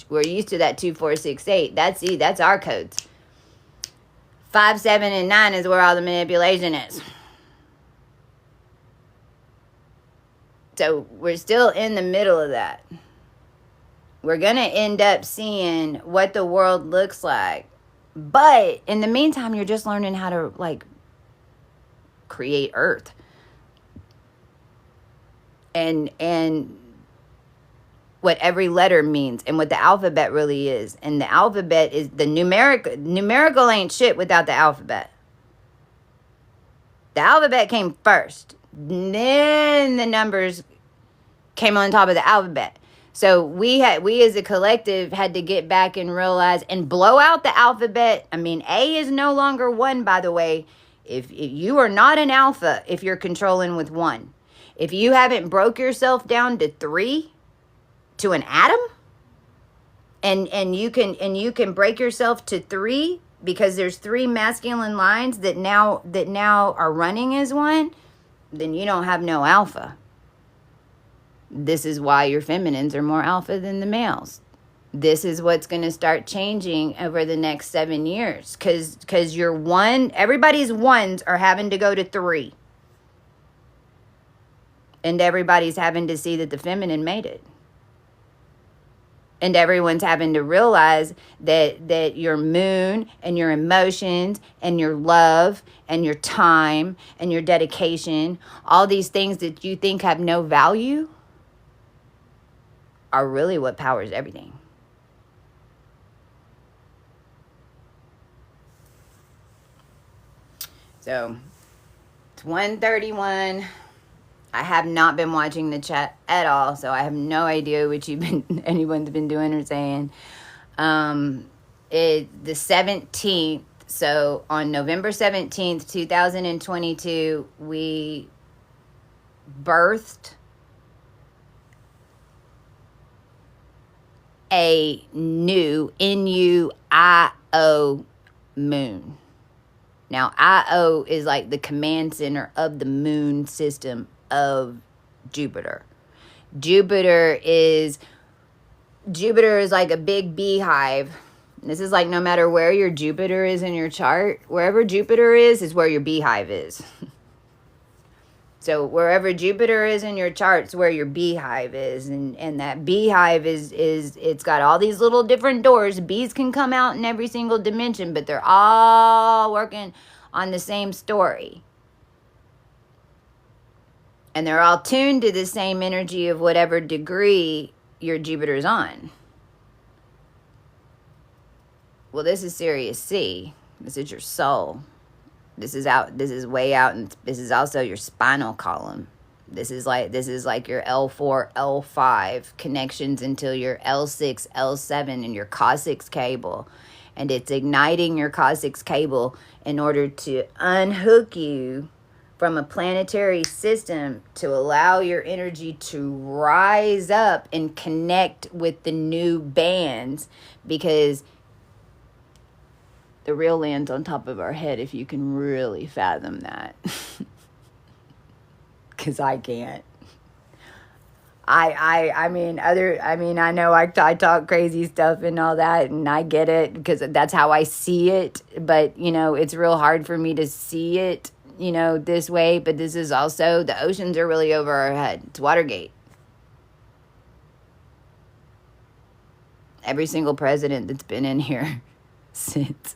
we're used to that 2, 4, 6, 8. That's our codes. 5, 7, and 9 is where all the manipulation is. So we're still in the middle of that. We're going to end up seeing what the world looks like. But in the meantime, you're just learning how to like create Earth. And what every letter means and what the alphabet really is. And the alphabet is the numerical ain't shit without the alphabet. The alphabet came first. Then the numbers came on top of the alphabet. So we as a collective had to get back and realize and blow out the alphabet. I mean, A is no longer 1, by the way. If you are not an alpha, if you're controlling with 1. If you haven't broke yourself down to 3, to an atom, and you can break yourself to 3 because there's 3 masculine lines that now are running as 1, then you don't have no alpha. This is why your feminines are more alpha than the males. This is what's going to start changing over the next 7 years, because your 1, everybody's 1s are having to go to 3, and everybody's having to see that the feminine made it. And everyone's having to realize that your moon and your emotions and your love and your time and your dedication, all these things that you think have no value, are really what powers everything. So, it's 1:31. I have not been watching the chat at all, so I have no idea what anyone's been doing or saying. The 17th, so on November 17th, 2022, we birthed a new NUIO moon. Now, IO is like the command center of the moon system of Jupiter. Jupiter is like a big beehive. This is like no matter where your Jupiter is in your chart, wherever Jupiter is where your beehive is. So wherever Jupiter is in your charts, where your beehive is, and that beehive is it's got all these little different doors. Bees can come out in every single dimension, but they're all working on the same story. And they're all tuned to the same energy of whatever degree your Jupiter's on. Well, this is Sirius C. This is your soul. This is way out, and this is also your spinal column. This is like your L4, L5 connections until your L6, L7 and your coCHEE cable. And it's igniting your coCHEE cable in order to unhook you from a planetary system to allow your energy to rise up and connect with the new bands, because the real land's on top of our head, if you can really fathom that. Because I can't. I know I talk crazy stuff and all that, and I get it because that's how I see it. But, it's real hard for me to see it, this way. But this is also, the oceans are really over our head. It's Watergate. Every single president that's been in here since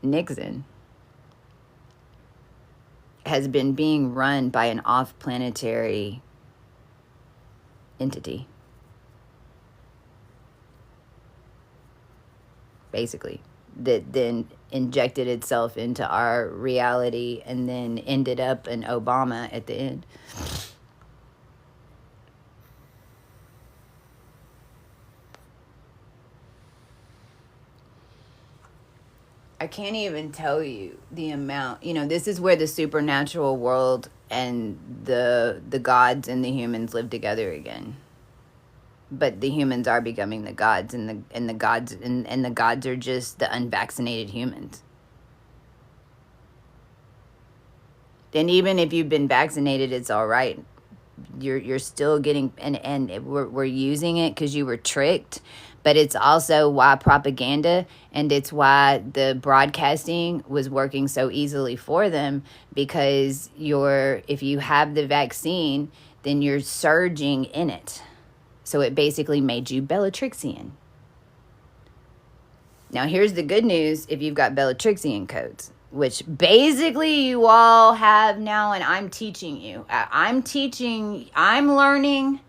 Nixon has been being run by an off-planetary entity. Basically. That then injected itself into our reality and then ended up in Obama at the end. I can't even tell you the amount. You know, this is where the supernatural world and the gods and the humans live together again. But the humans are becoming the gods, and the gods and the gods are just the unvaccinated humans. And even if you've been vaccinated, it's all right. You're still getting, and we're using it because you were tricked. But it's also why propaganda, and it's why the broadcasting was working so easily for them, because if you have the vaccine, then you're surging in it. So it basically made you Bellatrixian. Now here's the good news if you've got Bellatrixian codes, which basically you all have now, and I'm teaching you. I'm learning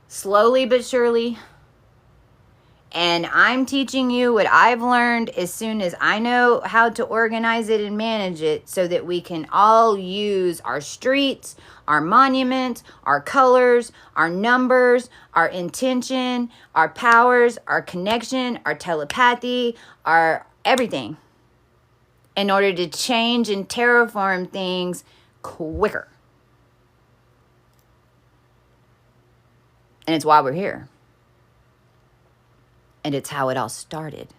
slowly but surely. And I'm teaching you what I've learned as soon as I know how to organize it and manage it, so that we can all use our streets, our monuments, our colors, our numbers, our intention, our powers, our connection, our telepathy, our everything, in order to change and terraform things quicker. And it's why we're here. And it's how it all started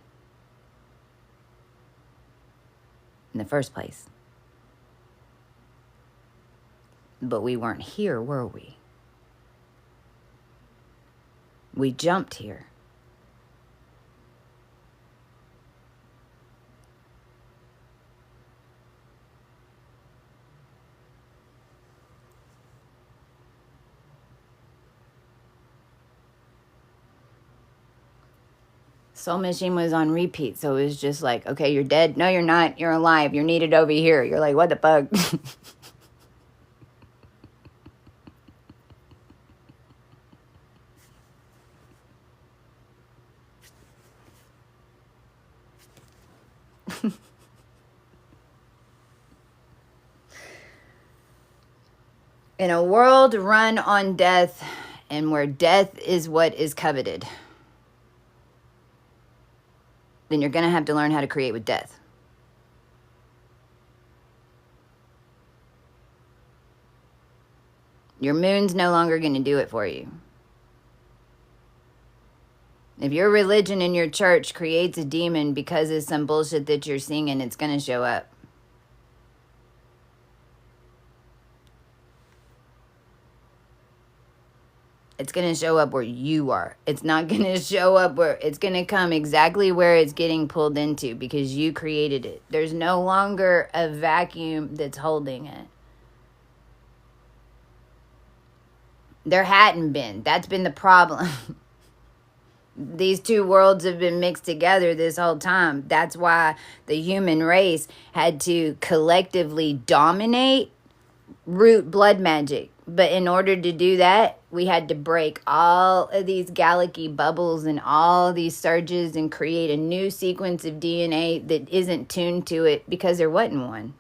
in the first place. But we weren't here, were we? We jumped here. Soul Machine was on repeat, so it was just like, okay, you're dead. No, you're not. You're alive. You're needed over here. You're like, what the fuck? In a world run on death, and where death is what is coveted, then you're going to have to learn how to create with death. Your moon's no longer going to do it for you. If your religion in your church creates a demon because of some bullshit that you're singing, it's going to show up. It's going to show up where you are. It's not going to show up where it's going to come exactly where it's getting pulled into, because you created it. There's no longer a vacuum that's holding it. There hadn't been. That's been the problem. These two worlds have been mixed together this whole time. That's why the human race had to collectively dominate root blood magic. But in order to do that, we had to break all of these galaxy bubbles and all these surges and create a new sequence of DNA that isn't tuned to it, because there wasn't one.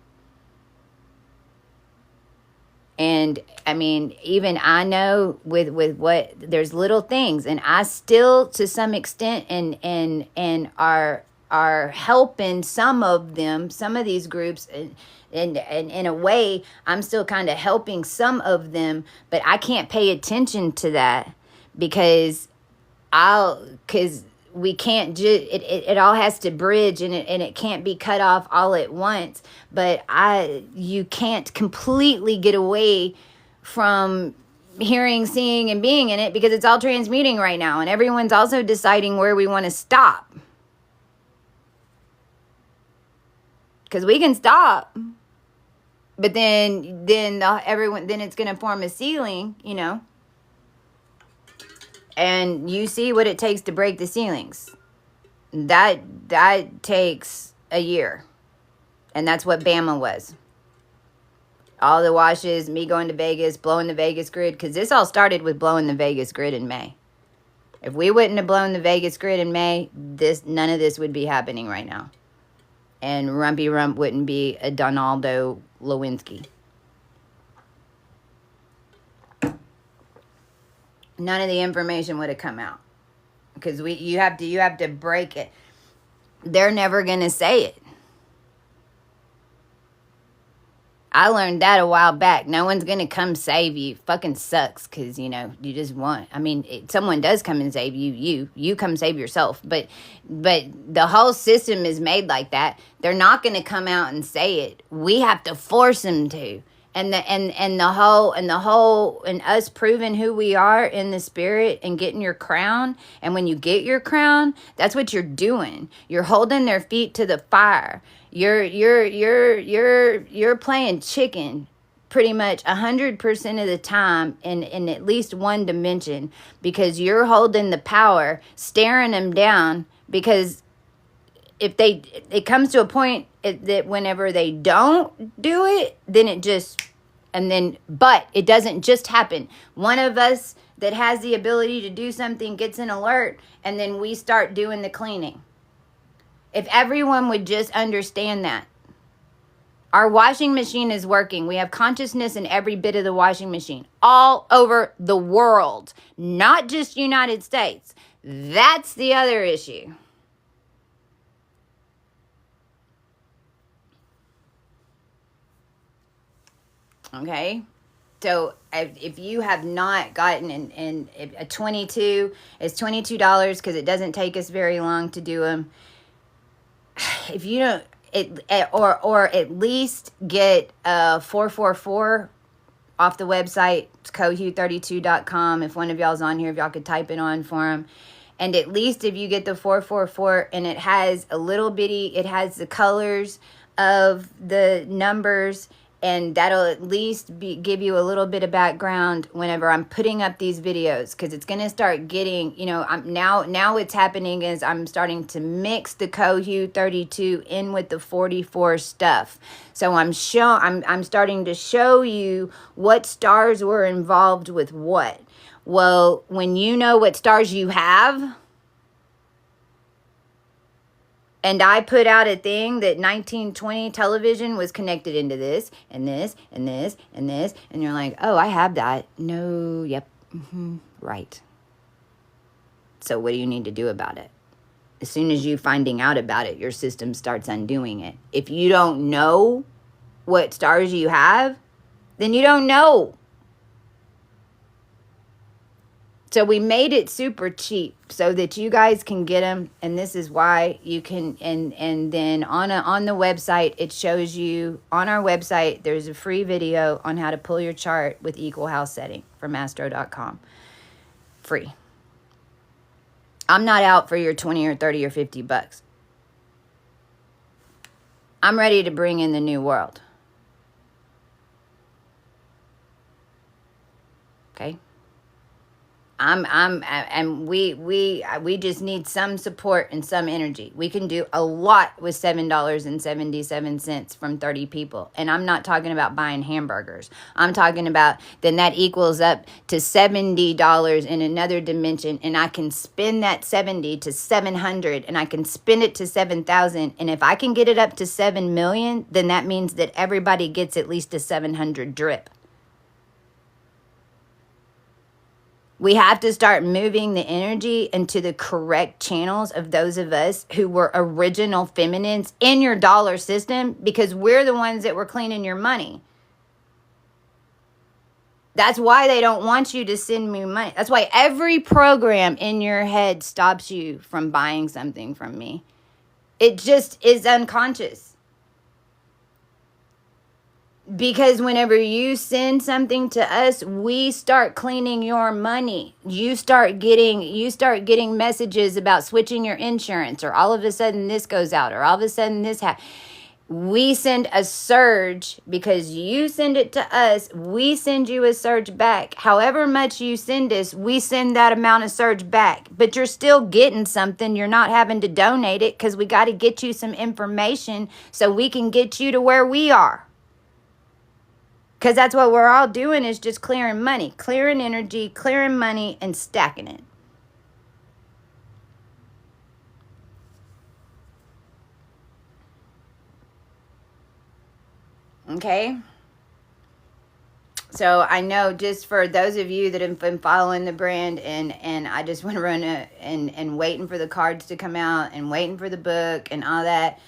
And I mean, even I know with what, there's little things, and I still to some extent and are helping some of them, some of these groups, and in a way I'm still kind of helping some of them, but I can't pay attention to that because we can't just, it all has to bridge, and it can't be cut off all at once. But you can't completely get away from hearing, seeing, and being in it, because it's all transmuting right now, and everyone's also deciding where we want to stop. Because we can stop, but then it's going to form a ceiling, you know. And you see what it takes to break the ceilings. That takes a year. And that's what Bama was. All the washes, me going to Vegas, blowing the Vegas grid. Because this all started with blowing the Vegas grid in May. If we wouldn't have blown the Vegas grid in May, none of this would be happening right now. And Rumpy Rump wouldn't be a Donaldo Lewinsky. None of the information would have come out, because you have to break it. They're never going to say it. I learned that a while back. No one's going to come save you. Fucking sucks because, you know, you just want. I mean, someone does come and save you. You come save yourself. But the whole system is made like that. They're not going to come out and say it. We have to force them to. And us proving who we are in the spirit and getting your crown. And when you get your crown, that's what you're doing. You're holding their feet to the fire. You're playing chicken pretty much 100% of the time in at least one dimension, because you're holding the power, staring them down, because if it comes to a point that whenever they don't do it, then but it doesn't just happen. One of us that has the ability to do something gets an alert, and then we start doing the cleaning. If everyone would just understand that. Our washing machine is working. We have consciousness in every bit of the washing machine. All over the world. Not just United States. That's the other issue. Okay? So if you have not gotten in a 22, it's $22 because it doesn't take us very long to do them. If you don't, or at least get 444 off the website. It's coCHEE32.com. If one of y'all's on here, if y'all could type it on for them. And at least if you get the 444 and it has it has the colors of the numbers, and that'll at least give you a little bit of background whenever I'm putting up these videos, because it's going to start getting, you know, now what's happening is I'm starting to mix the coCHEE 32 in with the 44 stuff. So I'm starting to show you what stars were involved with what. Well, when you know what stars you have, and I put out a thing that 1920 television was connected into this, and this, and this, and this. And you're like, oh, I have that. No, yep, right. So what do you need to do about it? As soon as you finding out about it, your system starts undoing it. If you don't know what stars you have, then you don't know. So we made it super cheap so that you guys can get them. And this is why you can, and then on the website, it shows you, on our website, there's a free video on how to pull your chart with equal house setting from astro.com. Free. I'm not out for your 20 or 30 or 50 bucks. I'm ready to bring in the new world. Okay? And we just need some support and some energy. We can do a lot with $7.77 from 30 people. And I'm not talking about buying hamburgers. I'm talking about then that equals up to $70 in another dimension. And I can spin that 70 to 700, and I can spin it to 7,000. And if I can get it up to 7 million, then that means that everybody gets at least a 700 drip. We have to start moving the energy into the correct channels of those of us who were original feminines in your dollar system, because we're the ones that were cleaning your money. That's why they don't want you to send me money. That's why every program in your head stops you from buying something from me. It just is unconscious. Because whenever you send something to us, we start cleaning your money. You start getting messages about switching your insurance, or all of a sudden this goes out, or all of a sudden this happens. We send a surge because you send it to us. We send you a surge back. However much you send us, we send that amount of surge back. But you're still getting something. You're not having to donate it, because we got to get you some information so we can get you to where we are. Because that's what we're all doing, is just clearing money, clearing energy, clearing money, and stacking it. Okay? So I know, just for those of you that have been following the brand, and I just want to run and waiting for the cards to come out and waiting for the book and all that,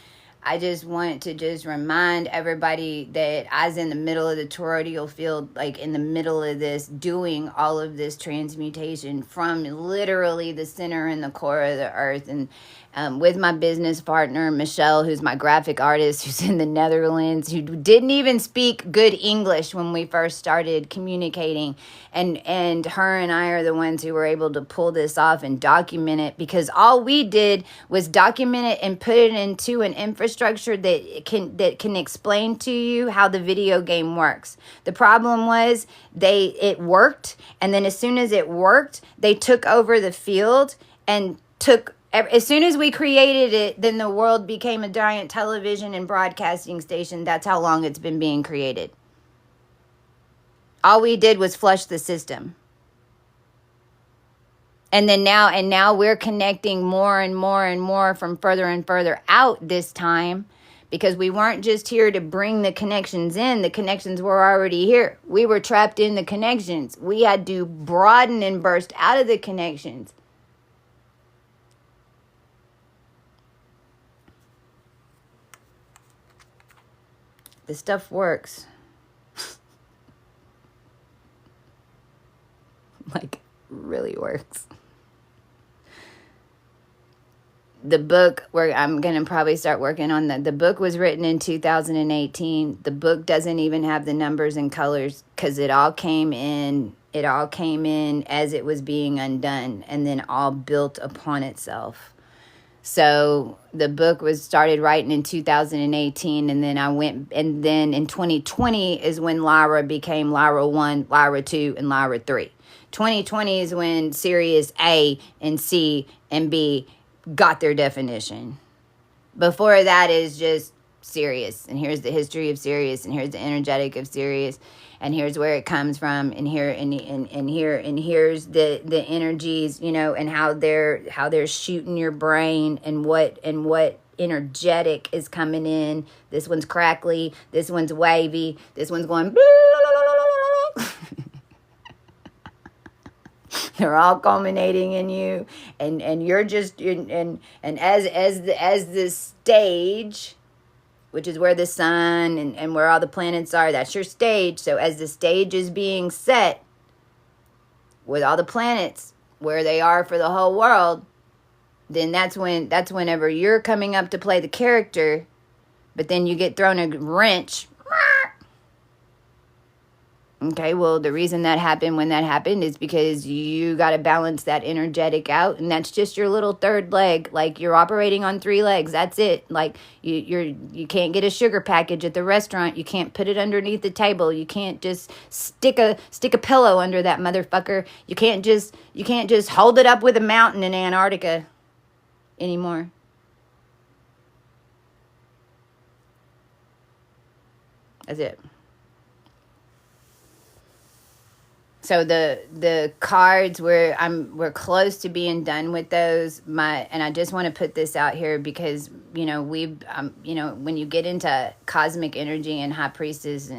I just want to just remind everybody that I was in the middle of the toroidal field, like in the middle of this, doing all of this transmutation from literally the center and the core of the earth. And with my business partner, Michelle, who's my graphic artist, who's in the Netherlands, who didn't even speak good English when we first started communicating. And her and I are the ones who were able to pull this off and document it, because all we did was document it and put it into an infrastructure that can explain to you how the video game works. The problem was it worked, and then as soon as it worked, they took over the field and as soon as we created it, then the world became a giant television and broadcasting station. That's how long it's been being created. All we did was flush the system. And then now we're connecting more and more and more from further and further out this time, because we weren't just here to bring the connections in. The connections were already here. We were trapped in the connections. We had to broaden and burst out of the connections. This stuff works. Like, really works. The book, where I'm going to probably start working on the book was written in 2018. The book doesn't even have the numbers and colors, because it all came in as it was being undone, and then all built upon itself. So the book was started writing in 2018, and then in 2020 is when Lyra became Lyra 1, Lyra 2, and Lyra 3. 2020 is when Sirius A and C and B got their definition. Before that is just Sirius, and here's the history of Sirius, and here's the energetic of Sirius, and here's where it comes from, and here's the energies, and how they're shooting your brain, and what energetic is coming in. This one's crackly, this one's wavy, this one's going they're all culminating in you, and you're just and as the stage, which is where the sun and where all the planets are, that's your stage. So as the stage is being set with all the planets where they are for the whole world, then that's whenever you're coming up to play the character, but then you get thrown a wrench. Okay, well, the reason that happened is because you got to balance that energetic out, and that's just your little third leg. Like, you're operating on 3 legs. That's it. Like, you can't get a sugar package at the restaurant. You can't put it underneath the table. You can't just stick a pillow under that motherfucker. You can't just hold it up with a mountain in Antarctica anymore. That's it. So the cards, we're close to being done with those. And I just want to put this out here because when you get into cosmic energy and high priestess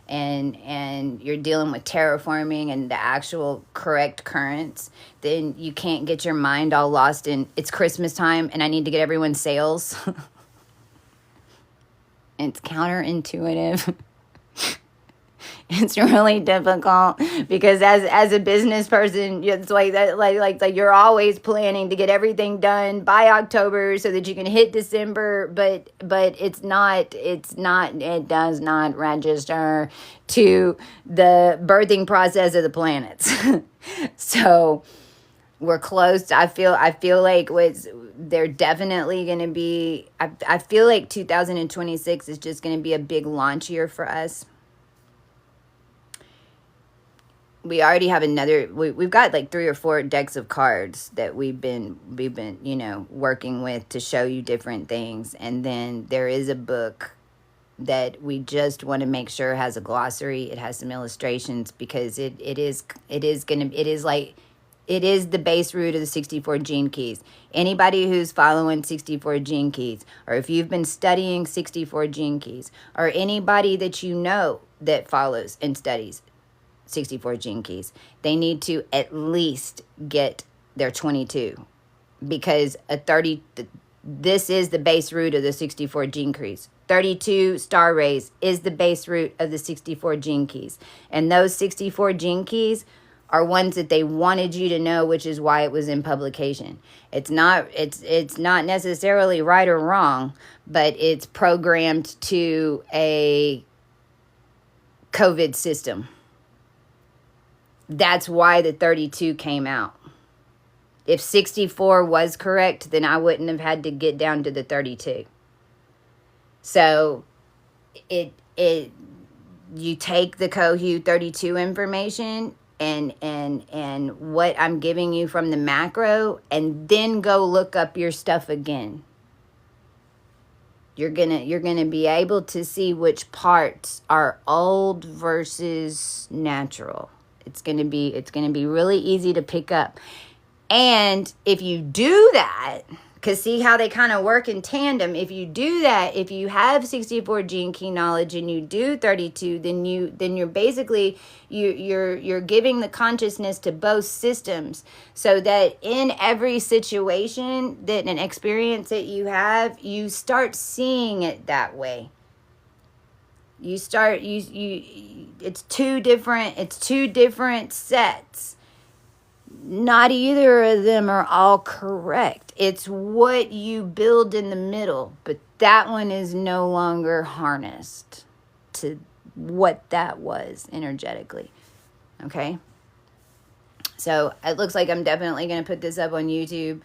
and you're dealing with terraforming and the actual correct currents, then you can't get your mind all lost in it's Christmas time and I need to get everyone sales. It's counterintuitive. It's really difficult because as a business person, it's like that, like you're always planning to get everything done by October so that you can hit December, but it does not register to the birthing process of the planets. So we're close. I feel like they're definitely going to be, I feel like 2026 is just going to be a big launch year for us. We already have we've got like 3 or 4 decks of cards that we've been working with to show you different things. And then there is a book that we just want to make sure has a glossary. It has some illustrations because it is the base root of the 64 gene keys. Anybody who's following 64 gene keys, or if you've been studying 64 gene keys, or anybody that you know that follows and studies 64 gene keys, they need to at least get their 22, because This is the base root of the 64 gene keys. 32 star rays is the base root of the 64 gene keys. And those 64 gene keys are ones that they wanted you to know, which is why it was in publication. It's not necessarily right or wrong, but it's programmed to a COVID system. That's why the 32 came out. If 64 was correct, then I wouldn't have had to get down to the 32. So you take the coCHEE 32 information and what I'm giving you from the macro, and then go look up your stuff again. You're gonna be able to see which parts are old versus natural. It's gonna be really easy to pick up. And if you do that, because see how they kind of work in tandem. If you do that, if you have 64 gene key knowledge and you do 32, then you're basically you're giving the consciousness to both systems, so that in every situation that an experience that you have, you start seeing it that way. It's two different sets. Not either of them are all correct. It's what you build in the middle, but that one is no longer harnessed to what that was energetically. Okay? So it looks like I'm definitely going to put this up on YouTube.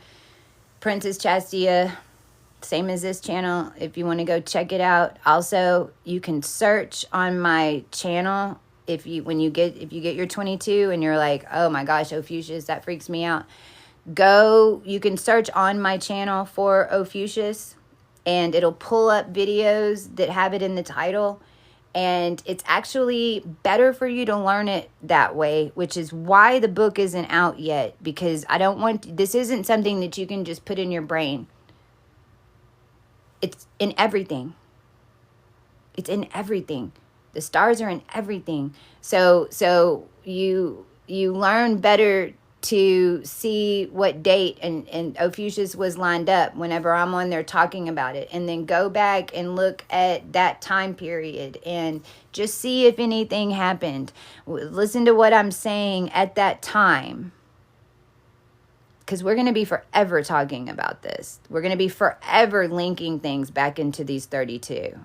Princess Chastia, same as this channel, if you want to go check it out. Also, you can search on my channel. If you get your 22 and you're like, oh my gosh, Ophiuchus, that freaks me out, you can search on my channel for Ophiuchus, and it'll pull up videos that have it in the title. And it's actually better for you to learn it that way, which is why the book isn't out yet, because this isn't something that you can just put in your brain. It's in everything. It's in everything. The stars are in everything. So you learn better to see what date and Ophiuchus was lined up whenever I'm on there talking about it. And then go back and look at that time period and just see if anything happened. Listen to what I'm saying at that time. Because we're going to be forever talking about this. We're going to be forever linking things back into these 32.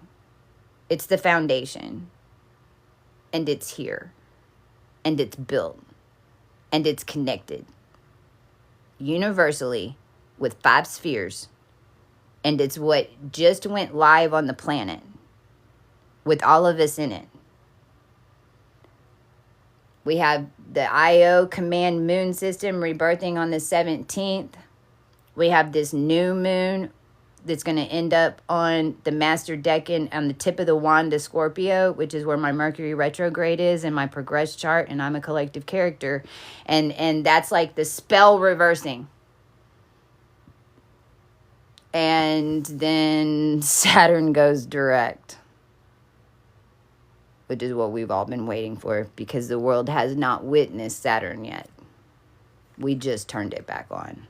It's the foundation. And it's here. And it's built. And it's connected. Universally with 5 spheres. And it's what just went live on the planet. With all of us in it. We have the IO command moon system rebirthing on the 17th. We have this new moon that's going to end up on the master decan on the tip of the wand of Scorpio, which is where my Mercury retrograde is in my progress chart, and I'm a collective character. And that's like the spell reversing. And then Saturn goes direct, which is what we've all been waiting for, because the world has not witnessed Saturn yet. We just turned it back on.